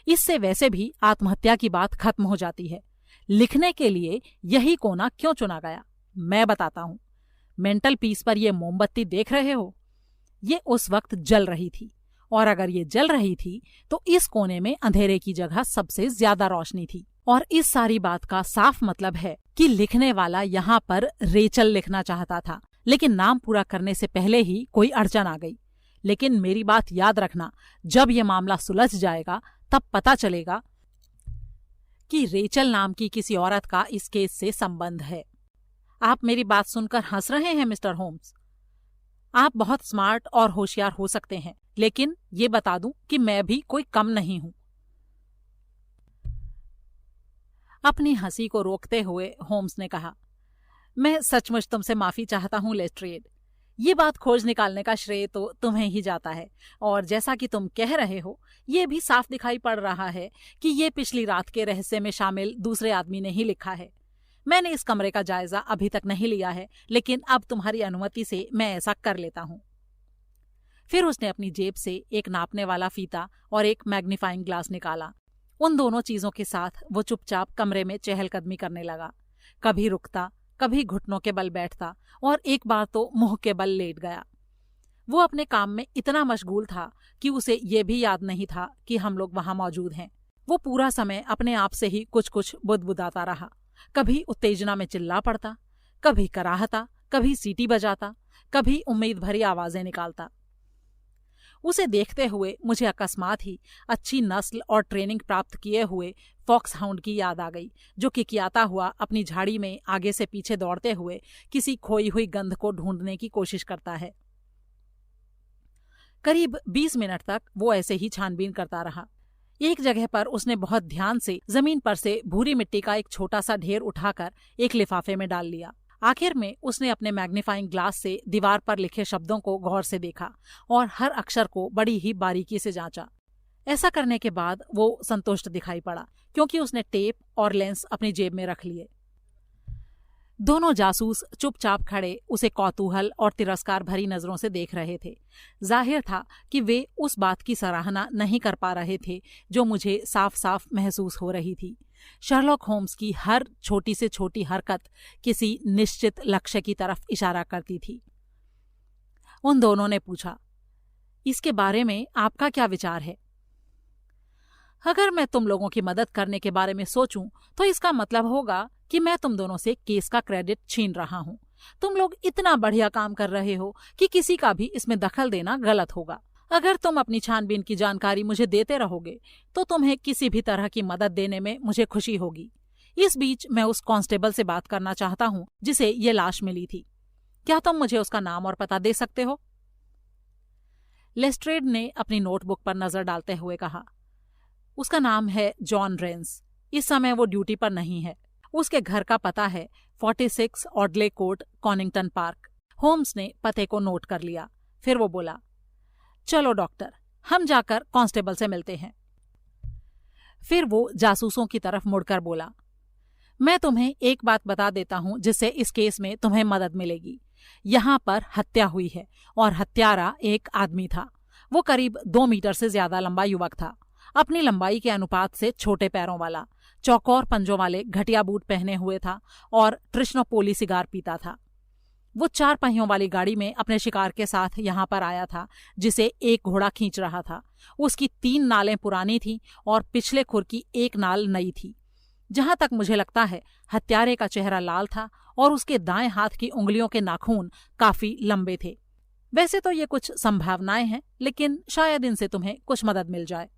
इससे वैसे भी आत्महत्या की बात खत्म हो जाती है। लिखने के लिए यही कोना क्यों चुना गया, मैं बताता हूं। मेंटल पीस पर यह मोमबत्ती देख रहे हो, ये उस वक्त जल रही थी, और अगर ये जल रही थी तो इस कोने में अंधेरे की जगह सबसे ज्यादा रोशनी थी। और इस सारी बात का साफ मतलब है कि लिखने वाला यहाँ पर रेचल लिखना चाहता था, लेकिन नाम पूरा करने से पहले ही कोई अड़चन आ गई। लेकिन मेरी बात याद रखना, जब यह मामला सुलझ जाएगा तब पता चलेगा कि रेचल नाम की किसी औरत का इस केस से संबंध है। आप मेरी बात सुनकर हंस रहे हैं मिस्टर होम्स। आप बहुत स्मार्ट और होशियार हो सकते हैं, लेकिन ये बता दूं कि मैं भी कोई कम नहीं हूं। अपनी हंसी को रोकते हुए होम्स ने कहा, मैं सचमुच तुमसे माफी चाहता हूं लेस्ट्रेड। ये बात खोज निकालने का श्रेय तो तुम्हें ही जाता है, और जैसा कि तुम कह रहे हो, ये भी साफ दिखाई पड़ रहा है कि ये पिछली रात के रहस्य में शामिल दूसरे आदमी ने ही लिखा है। मैंने इस कमरे का जायजा अभी तक नहीं लिया है, लेकिन अब तुम्हारी अनुमति से मैं ऐसा कर लेता हूं। फिर उसने अपनी जेब से एक नापने वाला फीता और एक मैग्नीफाइंग ग्लास निकाला। उन दोनों चीजों के साथ वो चुपचाप कमरे में चहलकदमी करने लगा। कभी रुकता, कभी घुटनों के बल बैठता, और एक बार तो मुंह के बल लेट गया। वो अपने काम में इतना मशगूल था कि उसे ये भी याद नहीं था कि हम लोग वहां मौजूद हैं। वो पूरा समय अपने आप से ही कुछ कुछ बुदबुदाता रहा। कभी उत्तेजना में चिल्ला पड़ता, कभी कराहता, कभी सीटी बजाता, कभी उम्मीद भरी आवाजें निकालता। उसे देखते हुए मुझे अकस्मात ही अच्छी नस्ल और ट्रेनिंग प्राप्त किए हुए फॉक्स हाउंड की याद आ गई, जो किकियाता हुआ अपनी झाड़ी में आगे से पीछे दौड़ते हुए किसी खोई हुई गंध को ढूंढने की कोशिश करता है। करीब 20 मिनट तक वो ऐसे ही छानबीन करता रहा। एक जगह पर उसने बहुत ध्यान से जमीन पर से भूरी मिट्टी का एक छोटा सा ढेर उठाकर एक लिफाफे में डाल लिया। आखिर में उसने अपने मैग्नीफाइंग ग्लास से दीवार पर लिखे शब्दों को गौर से देखा और हर अक्षर को बड़ी ही बारीकी से जांचा। ऐसा करने के बाद वो संतुष्ट दिखाई पड़ा, क्योंकि उसने टेप और लेंस अपनी जेब में रख लिए। दोनों जासूस चुपचाप खड़े उसे कौतूहल और तिरस्कार भरी नजरों से देख रहे थे। जाहिर था कि वे उस बात की सराहना नहीं कर पा रहे थे जो मुझे साफ साफ महसूस हो रही थी। शर्लॉक होम्स की हर छोटी से छोटी हरकत किसी निश्चित लक्ष्य की तरफ इशारा करती थी। उन दोनों ने पूछा, इसके बारे में आपका क्या विचार है? अगर मैं तुम लोगों की मदद करने के बारे में सोचूं तो इसका मतलब होगा कि मैं तुम दोनों से केस का क्रेडिट छीन रहा हूं। तुम लोग इतना बढ़िया काम कर रहे हो कि किसी का भी इसमें दखल देना गलत होगा। अगर तुम अपनी छानबीन की जानकारी मुझे देते रहोगे तो तुम्हें किसी भी तरह की मदद देने में मुझे खुशी होगी। इस बीच मैं उस कांस्टेबल से बात करना चाहता हूं जिसे ये लाश मिली थी। क्या तुम मुझे उसका नाम और पता दे सकते हो? लेस्ट्रेड ने अपनी नोटबुक पर नजर डालते हुए कहा, उसका नाम है जॉन रेंस। इस समय वो ड्यूटी पर नहीं है। उसके घर का पता है 46 ऑडले कोर्ट, कॉनिंगटन पार्क। होम्स ने पते को नोट कर लिया। फिर वो बोला, चलो डॉक्टर, हम जाकर कांस्टेबल से मिलते हैं। फिर वो जासूसों की तरफ मुड़कर बोला, मैं तुम्हें एक बात बता देता हूं जिससे इस केस में तुम्हें मदद मिलेगी। यहां पर हत्या हुई है और हत्यारा एक आदमी था। वो करीब 2 मीटर से ज्यादा लंबा युवक था, अपनी लंबाई के अनुपात से छोटे पैरों वाला, चौकोर पंजों वाले घटिया बूट पहने हुए था और ट्रिश्नोपोली सिगार पीता था। वो 4 पहियों वाली गाड़ी में अपने शिकार के साथ यहाँ पर आया था, जिसे एक घोड़ा खींच रहा था। उसकी 3 नालें पुरानी थीं और पिछले खुर की 1 नाल नई थी। जहां तक मुझे लगता है, हत्यारे का चेहरा लाल था और उसके दाएं हाथ की उंगलियों के नाखून काफी लंबे थे। वैसे तो ये कुछ संभावनाएं हैं, लेकिन शायद इनसे तुम्हें कुछ मदद मिल जाए।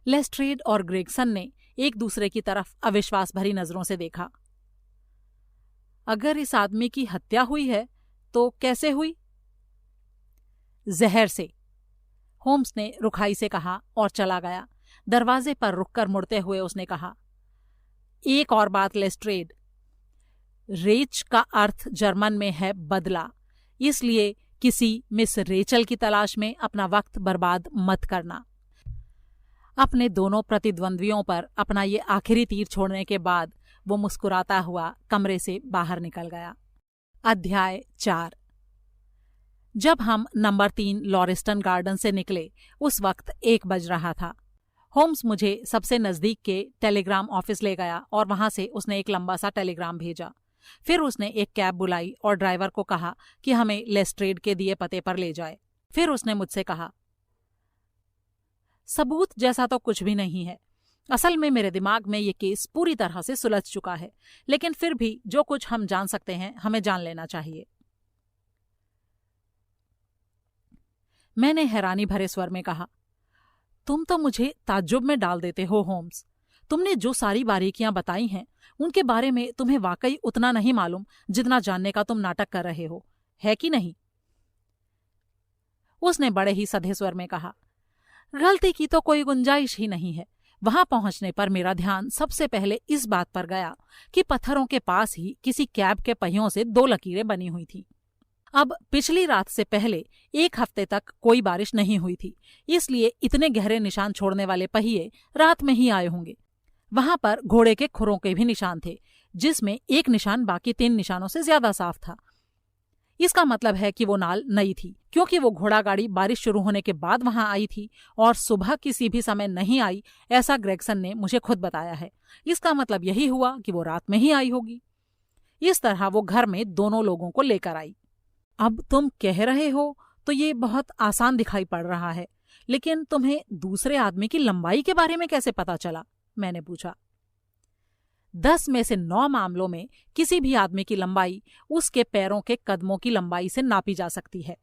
लेस्ट्रेड और ग्रेगसन ने एक दूसरे की तरफ अविश्वास भरी नजरों से देखा। अगर इस आदमी की हत्या हुई है तो कैसे हुई? जहर से, होम्स ने रुखाई से कहा और चला गया। दरवाजे पर रुककर मुड़ते हुए उसने कहा, एक और बात लेस्ट्रेड, रेच का अर्थ जर्मन में है बदला, इसलिए किसी मिस रेचल की तलाश में अपना वक्त बर्बाद मत करना। अपने दोनों प्रतिद्वंद्वियों पर अपना ये आखिरी तीर छोड़ने के बाद वो मुस्कुराता हुआ कमरे से बाहर निकल गया। अध्याय 4। जब हम नंबर 3 लॉरेस्टन गार्डन से निकले उस वक्त 1 बज रहा था। होम्स मुझे सबसे नजदीक के टेलीग्राम ऑफिस ले गया और वहां से उसने एक लंबा सा टेलीग्राम भेजा। फिर उसने एक कैब बुलाई और ड्राइवर को कहा कि हमें लेस्ट्रेड के दिए पते पर ले जाए। फिर उसने मुझसे कहा, सबूत जैसा तो कुछ भी नहीं है। असल में मेरे दिमाग में ये केस पूरी तरह से सुलझ चुका है, लेकिन फिर भी जो कुछ हम जान सकते हैं हमें जान लेना चाहिए। मैंने हैरानी भरे स्वर में कहा, तुम तो मुझे ताज्जुब में डाल देते हो होम्स। तुमने जो सारी बारीकियां बताई हैं उनके बारे में तुम्हें वाकई उतना नहीं मालूम जितना जानने का तुम नाटक कर रहे हो, है कि नहीं? उसने बड़े ही सधे स्वर में कहा, गलती की तो कोई गुंजाइश ही नहीं है। वहां पहुंचने पर मेरा ध्यान सबसे पहले इस बात पर गया कि पत्थरों के पास ही किसी कैब के पहियों से 2 लकीरें बनी हुई थीं। अब पिछली रात से पहले 1 हफ्ते तक कोई बारिश नहीं हुई थी, इसलिए इतने गहरे निशान छोड़ने वाले पहिए रात में ही आए होंगे। वहां पर घोड़े के खुरों के भी निशान थे, जिसमें एक निशान बाकी 3 निशानों से ज्यादा साफ था। इसका मतलब है कि वो नाल नई थी, क्योंकि वो घोड़ा गाड़ी बारिश शुरू होने के बाद वहां आई थी और सुबह किसी भी समय नहीं आई, ऐसा ग्रेगसन ने मुझे खुद बताया है। इसका मतलब यही हुआ कि वो रात में ही आई होगी। इस तरह वो घर में दोनों लोगों को लेकर आई। अब तुम कह रहे हो तो ये बहुत आसान दिखाई पड़ रहा है, लेकिन तुम्हें दूसरे आदमी की लंबाई के बारे में कैसे पता चला? मैंने पूछा। 10 में से 9 मामलों में किसी भी आदमी की लंबाई उसके पैरों के कदमों की लंबाई से नापी जा सकती है।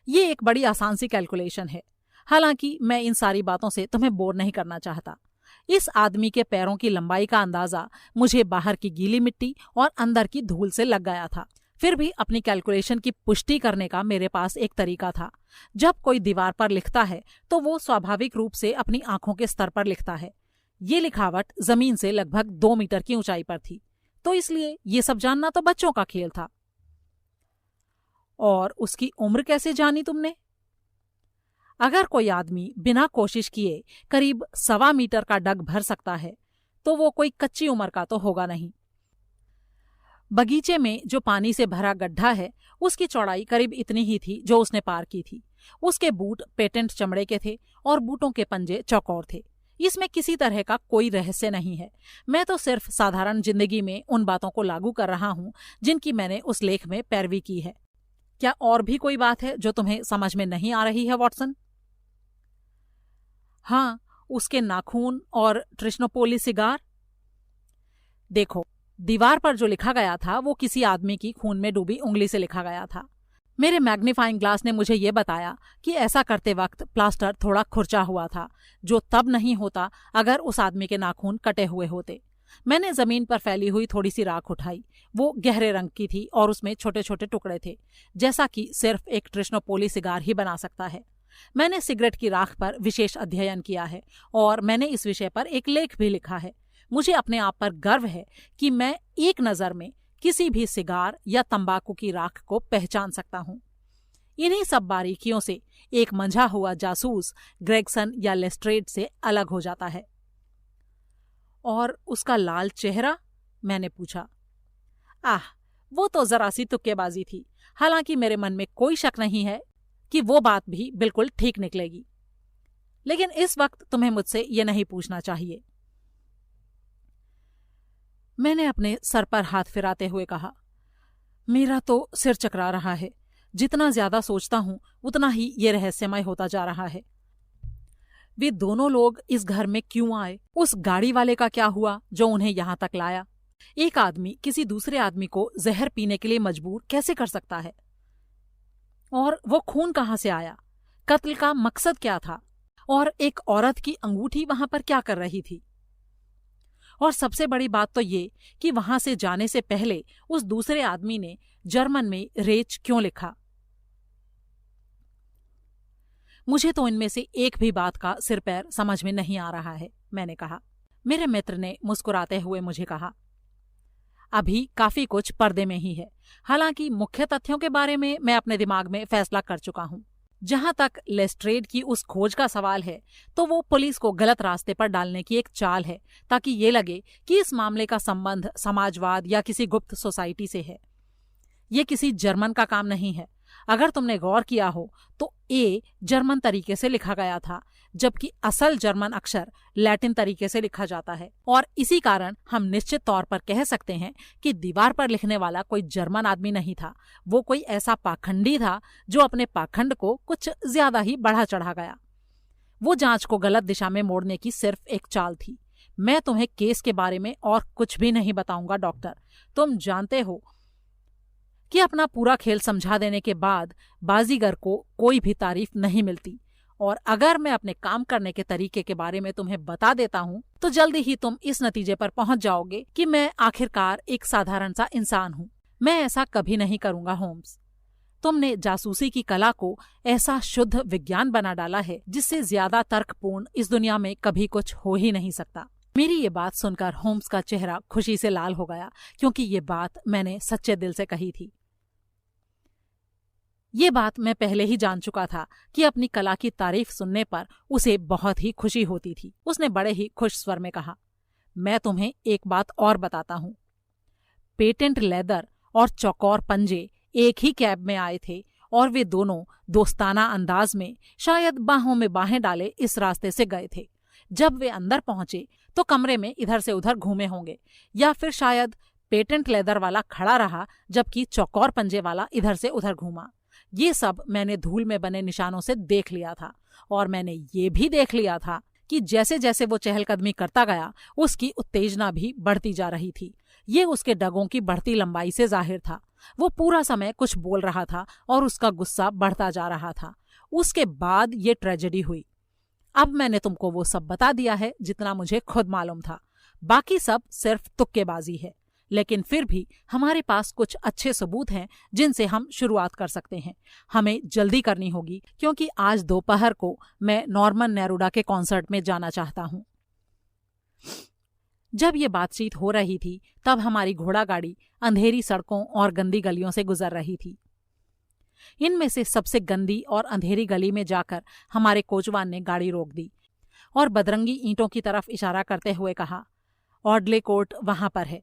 ये एक बड़ी आसान सी कैलकुलेशन है। हालांकि मैं इन सारी बातों से तुम्हें बोर नहीं करना चाहता। इस आदमी के पैरों की लंबाई का अंदाजा मुझे बाहर की गीली मिट्टी और अंदर की धूल से लग गया था। फिर भी अपनी कैलकुलेशन की पुष्टि करने का मेरे पास एक तरीका था। जब कोई दीवार पर लिखता है तो वो स्वाभाविक रूप से अपनी आंखों के स्तर पर लिखता है। ये लिखावट जमीन से लगभग 2 मीटर की ऊंचाई पर थी, तो इसलिए ये सब जानना तो बच्चों का खेल था। और उसकी उम्र कैसे जानी तुमने? अगर कोई आदमी बिना कोशिश किए करीब 1.25 मीटर का डग भर सकता है तो वो कोई कच्ची उम्र का तो होगा नहीं। बगीचे में जो पानी से भरा गड्ढा है उसकी चौड़ाई करीब इतनी ही थी जो उसने पार की थी। उसके बूट पेटेंट चमड़े के थे और बूटों के पंजे चौकोर थे। इसमें किसी तरह का कोई रहस्य नहीं है। मैं तो सिर्फ साधारण जिंदगी में उन बातों को लागू कर रहा हूं जिनकी मैंने उस लेख में पैरवी की है। क्या और भी कोई बात है जो तुम्हें समझ में नहीं आ रही है वॉटसन? हाँ, उसके नाखून और ट्रिश्नोपोली सिगार। देखो, दीवार पर जो लिखा गया था वो किसी आदमी की खून में डूबी उंगली से लिखा गया था। मेरे मैग्नीफाइंग ग्लास ने मुझे ये बताया कि ऐसा करते वक्त प्लास्टर थोड़ा खुरचा हुआ था, जो तब नहीं होता अगर उस आदमी के नाखून कटे हुए होते। मैंने जमीन पर फैली हुई थोड़ी सी राख उठाई। वो गहरे रंग की थी और उसमें छोटे छोटे टुकड़े थे, जैसा कि सिर्फ एक ट्रिश्नोपोली सिगार ही बना सकता है। मैंने सिगरेट की राख पर विशेष अध्ययन किया है और मैंने इस विषय पर एक लेख भी लिखा है। मुझे अपने आप पर गर्व है कि मैं एक नज़र में किसी भी सिगार या तंबाकू की राख को पहचान सकता हूं। इन्हीं सब बारीकियों से एक मंझा हुआ जासूस ग्रेगसन या लेस्ट्रेड से अलग हो जाता है। और उसका लाल चेहरा? मैंने पूछा। वो तो जरा सी तुक्केबाजी थी। हालांकि मेरे मन में कोई शक नहीं है कि वो बात भी बिल्कुल ठीक निकलेगी। लेकिन इस वक्त तुम्हें मुझसे ये नहीं पूछना चाहिए। मैंने अपने सर पर हाथ फिराते हुए कहा, मेरा तो सिर चकरा रहा है। जितना ज्यादा सोचता हूं उतना ही ये रहस्यमय होता जा रहा है। वे दोनों लोग इस घर में क्यों आए? उस गाड़ी वाले का क्या हुआ जो उन्हें यहां तक लाया? एक आदमी किसी दूसरे आदमी को जहर पीने के लिए मजबूर कैसे कर सकता है? और वो खून कहां से आया? कत्ल का मकसद क्या था? और एक औरत की अंगूठी वहां पर क्या कर रही थी? और सबसे बड़ी बात तो ये कि वहां से जाने से पहले उस दूसरे आदमी ने जर्मन में रेच क्यों लिखा? मुझे तो इनमें से एक भी बात का सिर पैर समझ में नहीं आ रहा है, मैंने कहा। मेरे मित्र ने मुस्कुराते हुए मुझे कहा, अभी काफी कुछ पर्दे में ही है। हालांकि मुख्य तथ्यों के बारे में मैं अपने दिमाग में फैसला कर चुका हूं। जहां तक लेस्ट्रेड की उस खोज का सवाल है तो वो पुलिस को गलत रास्ते पर डालने की एक चाल है, ताकि ये लगे कि इस मामले का संबंध समाजवाद या किसी गुप्त सोसाइटी से है। ये किसी जर्मन का काम नहीं है। अगर तुमने गौर किया हो तो ए जर्मन तरीके से लिखा गया था, जबकि असल जर्मन अक्षर लैटिन तरीके से लिखा जाता है। और इसी कारण हम निश्चित तौर पर कह सकते हैं कि दीवार पर लिखने वाला कोई जर्मन आदमी नहीं था। वो कोई ऐसा पाखंडी था जो अपने पाखंड को कुछ ज्यादा ही बढ़ा चढ़ा गया। वो जांच को गलत दिशा में मोड़ने की सिर्फ एक चाल थी। मैं तुम्हें केस के बारे में और कुछ भी नहीं बताऊंगा डॉक्टर। तुम जानते हो कि अपना पूरा खेल समझा देने के बाद बाजीगर को कोई भी तारीफ नहीं मिलती। और अगर मैं अपने काम करने के तरीके के बारे में तुम्हें बता देता हूं तो जल्दी ही तुम इस नतीजे पर पहुंच जाओगे कि मैं आखिरकार एक साधारण सा इंसान हूं। मैं ऐसा कभी नहीं करूंगा होम्स। तुमने जासूसी की कला को ऐसा शुद्ध विज्ञान बना डाला है जिससे ज्यादा तर्कपूर्ण इस दुनिया में कभी कुछ हो ही नहीं सकता। मेरी ये बात सुनकर होम्स का चेहरा खुशी से लाल हो गया, क्योंकि ये बात मैंने सच्चे दिल से कही थी। ये बात मैं पहले ही जान चुका था कि अपनी कला की तारीफ सुनने पर उसे बहुत ही खुशी होती थी। उसने बड़े ही खुश स्वर में कहा, मैं तुम्हें एक बात और बताता हूं। पेटेंट लेदर और चौकोर पंजे एक ही कैब में आए थे और वे दोनों दोस्ताना अंदाज में शायद बाहों में बाहें डाले इस रास्ते से गए थे। जब वे अंदर पहुंचे तो कमरे में इधर से उधर घूमे होंगे, या फिर शायद पेटेंट लेदर वाला खड़ा रहा जबकि चौकोर पंजे वाला इधर से उधर घूमा। ये सब मैंने धूल में बने निशानों से देख लिया था। और मैंने ये भी देख लिया था कि जैसे जैसे वो चहलकदमी करता गया उसकी उत्तेजना भी बढ़ती जा रही थी। ये उसके डगों की बढ़ती लंबाई से जाहिर था। वो पूरा समय कुछ बोल रहा था और उसका गुस्सा बढ़ता जा रहा था। उसके बाद ये ट्रेजेडी हुई। अब मैंने तुमको वो सब बता दिया है जितना मुझे खुद मालूम था। बाकी सब सिर्फ तुक्केबाजी है, लेकिन फिर भी हमारे पास कुछ अच्छे सबूत हैं जिनसे हम शुरुआत कर सकते हैं। हमें जल्दी करनी होगी क्योंकि आज दोपहर को मैं नॉर्मन नेरूडा के कॉन्सर्ट में जाना चाहता हूं। जब ये बातचीत हो रही थी तब हमारी घोड़ा गाड़ी अंधेरी सड़कों और गंदी गलियों से गुजर रही थी। इनमें से सबसे गंदी और अंधेरी गली में जाकर हमारे कोचवान ने गाड़ी रोक दी और बदरंगी ईंटों की तरफ इशारा करते हुए कहा, ऑडले कोर्ट वहां पर है।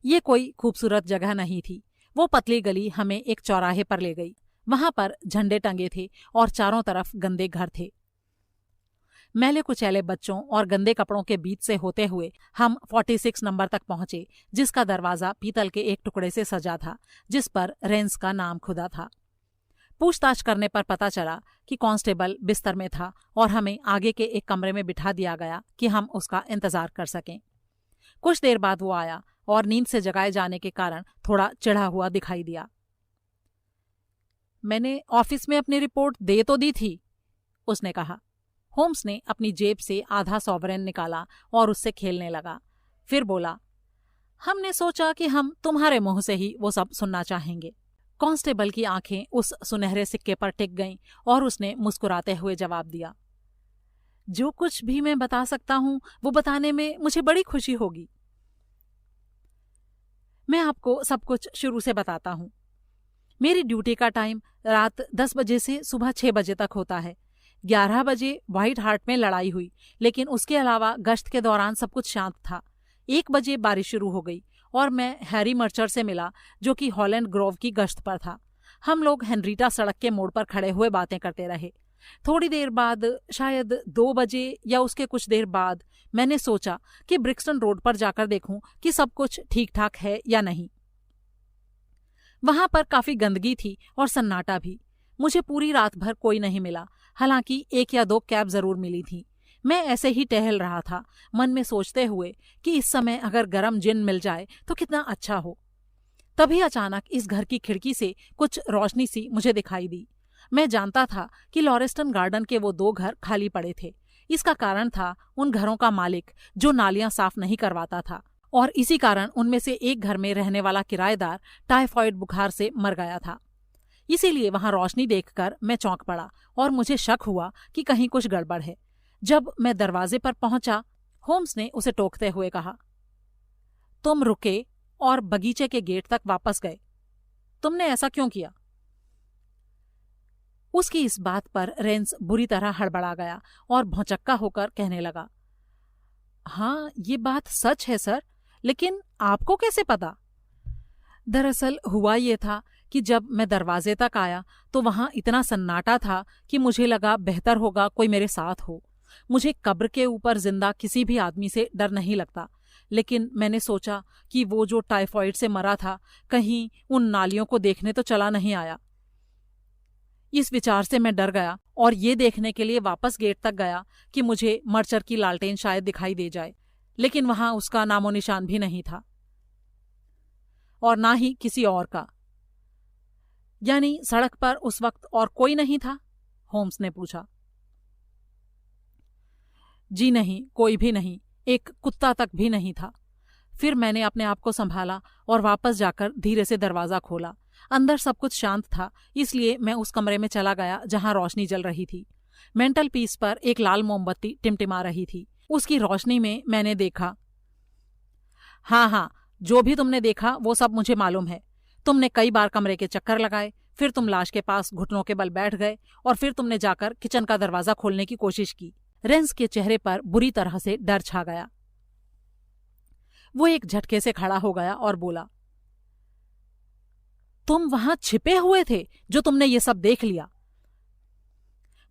ये कोई खूबसूरत जगह नहीं थी। वो पतली गली हमें एक चौराहे पर ले गई। वहां पर झंडे टंगे थे और चारों तरफ गंदे घर थे। मैले कुचैले बच्चों और गंदे कपड़ों के बीच से होते हुए हम 46 नंबर तक पहुंचे, जिसका दरवाजा पीतल के एक टुकड़े से सजा था जिस पर रेंस का नाम खुदा था। पूछताछ करने पर पता चला कि कांस्टेबल बिस्तर में था और हमें आगे के एक कमरे में बिठा दिया गया कि हम उसका इंतजार कर सकें। कुछ देर बाद वो आया और नींद से जगाए जाने के कारण थोड़ा चिढ़ा हुआ दिखाई दिया। मैंने ऑफिस में अपनी रिपोर्ट दे तो दी थी, उसने कहा। होम्स ने अपनी जेब से आधा सॉवरेन निकाला और उससे खेलने लगा। फिर बोला, हमने सोचा कि हम तुम्हारे मुंह से ही वो सब सुनना चाहेंगे। कांस्टेबल की आंखें उस सुनहरे सिक्के पर टिक गईं और उसने मुस्कुराते हुए जवाब दिया, जो कुछ भी मैं बता सकता हूं वो बताने में मुझे बड़ी खुशी होगी। मैं आपको सब कुछ शुरू से बताता हूं। मेरी ड्यूटी का टाइम रात 10 बजे से सुबह 6 बजे तक होता है। 11 बजे व्हाइट हार्ट में लड़ाई हुई, लेकिन उसके अलावा गश्त के दौरान सब कुछ शांत था। 1 बजे बारिश शुरू हो गई और मैं हैरी मर्चर से मिला जो कि हॉलैंड ग्रोव की गश्त पर था। हम लोग हेनरीटा सड़क के मोड़ पर खड़े हुए बातें करते रहे। थोड़ी देर बाद, शायद 2 बजे या उसके कुछ देर बाद, मैंने सोचा कि ब्रिक्सटन रोड पर जाकर देखूं कि सब कुछ ठीक ठाक है या नहीं। वहां पर काफी गंदगी थी और सन्नाटा भी। मुझे पूरी रात भर कोई नहीं मिला, हालांकि 1 या 2 कैब जरूर मिली थी। मैं ऐसे ही टहल रहा था, मन में सोचते हुए कि इस समय अगर गरम जिन मिल जाए तो कितना अच्छा हो। तभी अचानक इस घर की खिड़की से कुछ रोशनी सी मुझे दिखाई दी। मैं जानता था कि लॉरेस्टन गार्डन के वो 2 घर खाली पड़े थे। इसका कारण था उन घरों का मालिक जो नालियां साफ नहीं करवाता था, और इसी कारण उनमें से एक घर में रहने वाला किराएदार टाइफॉइड बुखार से मर गया था। इसीलिए वहां रोशनी देखकर मैं चौंक पड़ा और मुझे शक हुआ कि कहीं कुछ गड़बड़ है। जब मैं दरवाजे पर पहुंचा, होम्स ने उसे टोकते हुए कहा, तुम रुके और बगीचे के गेट तक वापस गए। तुमने ऐसा क्यों किया? उसकी इस बात पर रेंस बुरी तरह हड़बड़ा गया और भौचक्का होकर कहने लगा, हाँ, ये बात सच है सर, लेकिन आपको कैसे पता? दरअसल हुआ ये था कि जब मैं दरवाजे तक आया तो वहां इतना सन्नाटा था कि मुझे लगा बेहतर होगा कोई मेरे साथ हो। मुझे कब्र के ऊपर जिंदा किसी भी आदमी से डर नहीं लगता, लेकिन मैंने सोचा कि वो जो टाइफॉइड से मरा था कहीं उन नालियों को देखने तो चला नहीं आया। इस विचार से मैं डर गया और ये देखने के लिए वापस गेट तक गया कि मुझे मर्चर की लालटेन शायद दिखाई दे जाए, लेकिन वहां उसका नामो निशान भी नहीं था और ना ही किसी और का। यानी सड़क पर उस वक्त और कोई नहीं था? होम्स ने पूछा। जी नहीं, कोई भी नहीं, एक कुत्ता तक भी नहीं था। फिर मैंने अपने आप को संभाला और वापस जाकर धीरे से दरवाजा खोला। अंदर सब कुछ शांत था, इसलिए मैं उस कमरे में चला गया जहां रोशनी जल रही थी। मेंटल पीस पर एक लाल मोमबत्ती टिमटिमा रही थी। उसकी रोशनी में मैंने देखा। हाँ, जो भी तुमने देखा वो सब मुझे मालूम है। तुमने कई बार कमरे के चक्कर लगाए, फिर तुम लाश के पास घुटनों के बल बैठ गए और फिर तुमने जाकर किचन का दरवाजा खोलने की कोशिश की। रेंस के चेहरे पर बुरी तरह से डर छा गया। वो एक झटके से खड़ा हो गया और बोला, तुम वहां छिपे हुए थे जो तुमने ये सब देख लिया।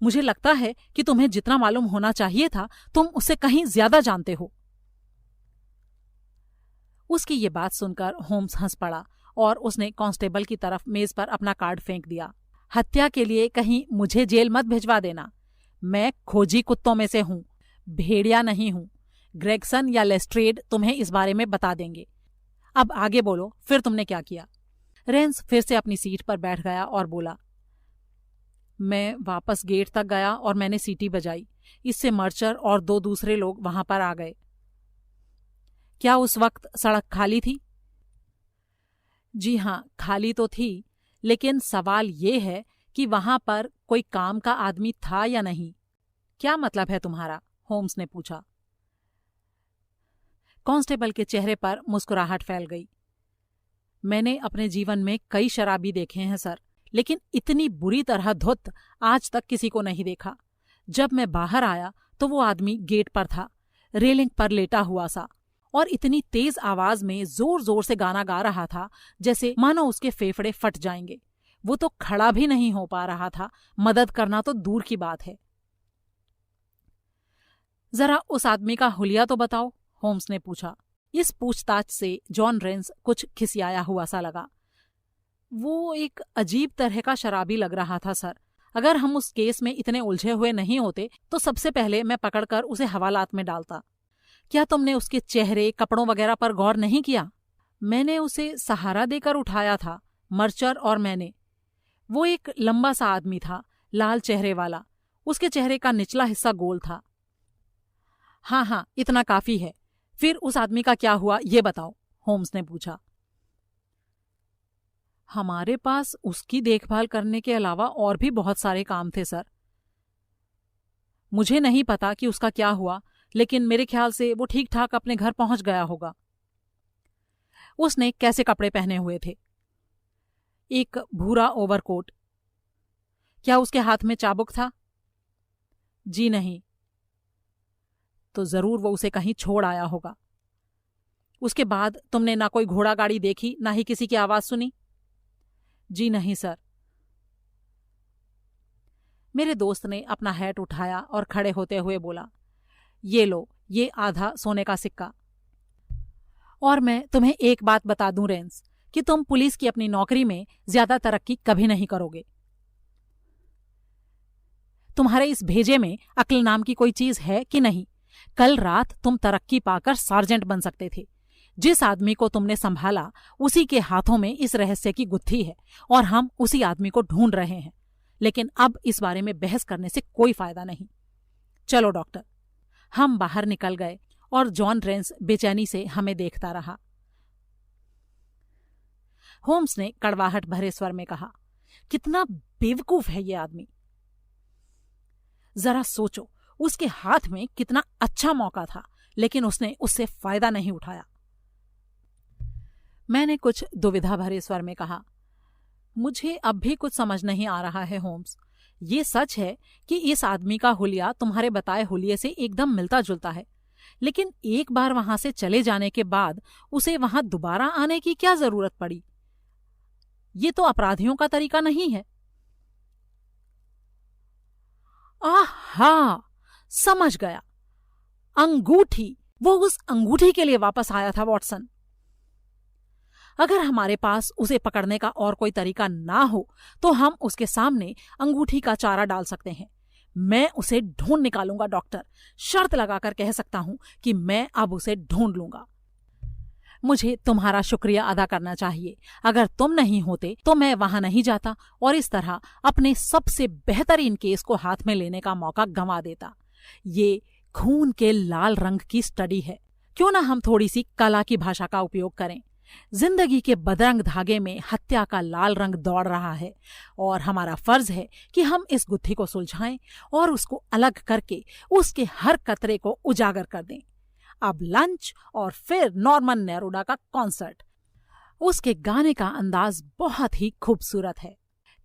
मुझे लगता है कि तुम्हें जितना मालूम होना चाहिए था तुम उससे कहीं ज्यादा जानते हो। उसकी ये बात सुनकर होम्स हंस पड़ा और उसने कांस्टेबल की तरफ मेज पर अपना कार्ड फेंक दिया। हत्या के लिए कहीं मुझे जेल मत भिजवा देना। मैं खोजी कुत्तों में से हूं, भेड़िया नहीं हूं। ग्रेगसन या लेस्ट्रेड तुम्हें इस बारे में बता देंगे। अब आगे बोलो, फिर तुमने क्या किया? रेंस फिर से अपनी सीट पर बैठ गया और बोला, मैं वापस गेट तक गया और मैंने सीटी बजाई। इससे मर्चर और 2 दूसरे लोग वहां पर आ गए। क्या उस वक्त सड़क खाली थी? जी हां, खाली तो थी, लेकिन सवाल ये है कि वहां पर कोई काम का आदमी था या नहीं। क्या मतलब है तुम्हारा? होम्स ने पूछा। कांस्टेबल के चेहरे पर मुस्कुराहट फैल गई। मैंने अपने जीवन में कई शराबी देखे हैं सर, लेकिन इतनी बुरी तरह धुत आज तक किसी को नहीं देखा। जब मैं बाहर आया तो वो आदमी गेट पर था, रेलिंग पर लेटा हुआ सा, और इतनी तेज आवाज में जोर जोर से गाना गा रहा था जैसे मानो उसके फेफड़े फट जाएंगे। वो तो खड़ा भी नहीं हो पा रहा था, मदद करना तो दूर की बात है। जरा उस आदमी का हुलिया तो बताओ, होम्स ने पूछा। इस पूछताछ से जॉन रेंस कुछ खिसियाया हुआ सा लगा। वो एक अजीब तरह का शराबी लग रहा था सर। अगर हम उस केस में इतने उलझे हुए नहीं होते तो सबसे पहले मैं पकड़कर उसे हवालात में डालता। क्या तुमने उसके चेहरे, कपड़ों वगैरह पर गौर नहीं किया? मैंने उसे सहारा देकर उठाया था, मर्चर और मैंने। वो एक लंबा सा आदमी था, लाल चेहरे वाला। उसके चेहरे का निचला हिस्सा गोल था। हाँ, इतना काफी है। फिर उस आदमी का क्या हुआ ये बताओ, होम्स ने पूछा। हमारे पास उसकी देखभाल करने के अलावा और भी बहुत सारे काम थे सर। मुझे नहीं पता कि उसका क्या हुआ, लेकिन मेरे ख्याल से वो ठीक ठाक अपने घर पहुंच गया होगा। उसने कैसे कपड़े पहने हुए थे? एक भूरा ओवरकोट। क्या उसके हाथ में चाबुक था? जी नहीं। तो जरूर वो उसे कहीं छोड़ आया होगा। उसके बाद तुमने ना कोई घोड़ा गाड़ी देखी, ना ही किसी की आवाज सुनी? जी नहीं सर। मेरे दोस्त ने अपना हैट उठाया और खड़े होते हुए बोला, ये लो, ये आधा सोने का सिक्का। और मैं तुम्हें एक बात बता दूं रेंस, कि तुम पुलिस की अपनी नौकरी में ज्यादा तरक्की कभी नहीं करोगे। तुम्हारे इस भेजे में अक्ल नाम की कोई चीज है कि नहीं? कल रात तुम तरक्की पाकर सार्जेंट बन सकते थे। जिस आदमी को तुमने संभाला उसी के हाथों में इस रहस्य की गुत्थी है, और हम उसी आदमी को ढूंढ रहे हैं। लेकिन अब इस बारे में बहस करने से कोई फायदा नहीं। चलो डॉक्टर। हम बाहर निकल गए और जॉन रेंस बेचैनी से हमें देखता रहा। होम्स ने कड़वाहट भरे स्वर में कहा, कितना बेवकूफ है ये आदमी। जरा सोचो, उसके हाथ में कितना अच्छा मौका था, लेकिन उसने उससे फायदा नहीं उठाया। मैंने कुछ दुविधा भरे स्वर में कहा, मुझे अब भी कुछ समझ नहीं आ रहा है होम्स। ये सच है कि इस आदमी का हुलिया तुम्हारे बताए हुलिये से एकदम मिलता जुलता है, लेकिन एक बार वहां से चले जाने के बाद उसे वहां दोबारा आने की क्या जरूरत पड़ी? ये तो अपराधियों का तरीका नहीं है। आहा, समझ गया। अंगूठी, वो उस अंगूठी के लिए वापस आया था वॉटसन। अगर हमारे पास उसे पकड़ने का और कोई तरीका ना हो तो हम उसके सामने अंगूठी का चारा डाल सकते हैं। मैं उसे ढूंढ निकालूंगा डॉक्टर। शर्त लगाकर कह सकता हूं कि मैं अब उसे ढूंढ लूंगा। मुझे तुम्हारा शुक्रिया अदा करना चाहिए। अगर तुम नहीं होते तो मैं वहां नहीं जाता और इस तरह अपने सबसे बेहतरीन केस को हाथ में लेने का मौका गंवा देता। ये खून के लाल रंग की स्टडी है। क्यों ना हम थोड़ी सी कला की भाषा का उपयोग करें। जिंदगी के बदरंग धागे में हत्या का लाल रंग दौड़ रहा है और हमारा फर्ज है कि हम इस गुत्थी को सुलझाएं और उसको अलग करके उसके हर कतरे को उजागर कर दें। अब लंच और फिर नॉर्मन नेरूडा का कॉन्सर्ट। उसके गाने का अंदाज बहुत ही खूबसूरत है।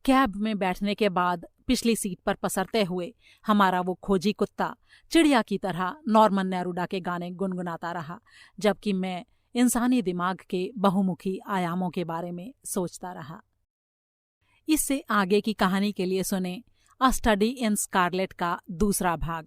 कैब में बैठने के बाद पिछली सीट पर पसरते हुए हमारा वो खोजी कुत्ता चिड़िया की तरह नॉर्मन नेरूडा के गाने गुनगुनाता रहा, जबकि मैं इंसानी दिमाग के बहुमुखी आयामों के बारे में सोचता रहा। इससे आगे की कहानी के लिए सुने अ स्टडी इन स्कारलेट का दूसरा भाग।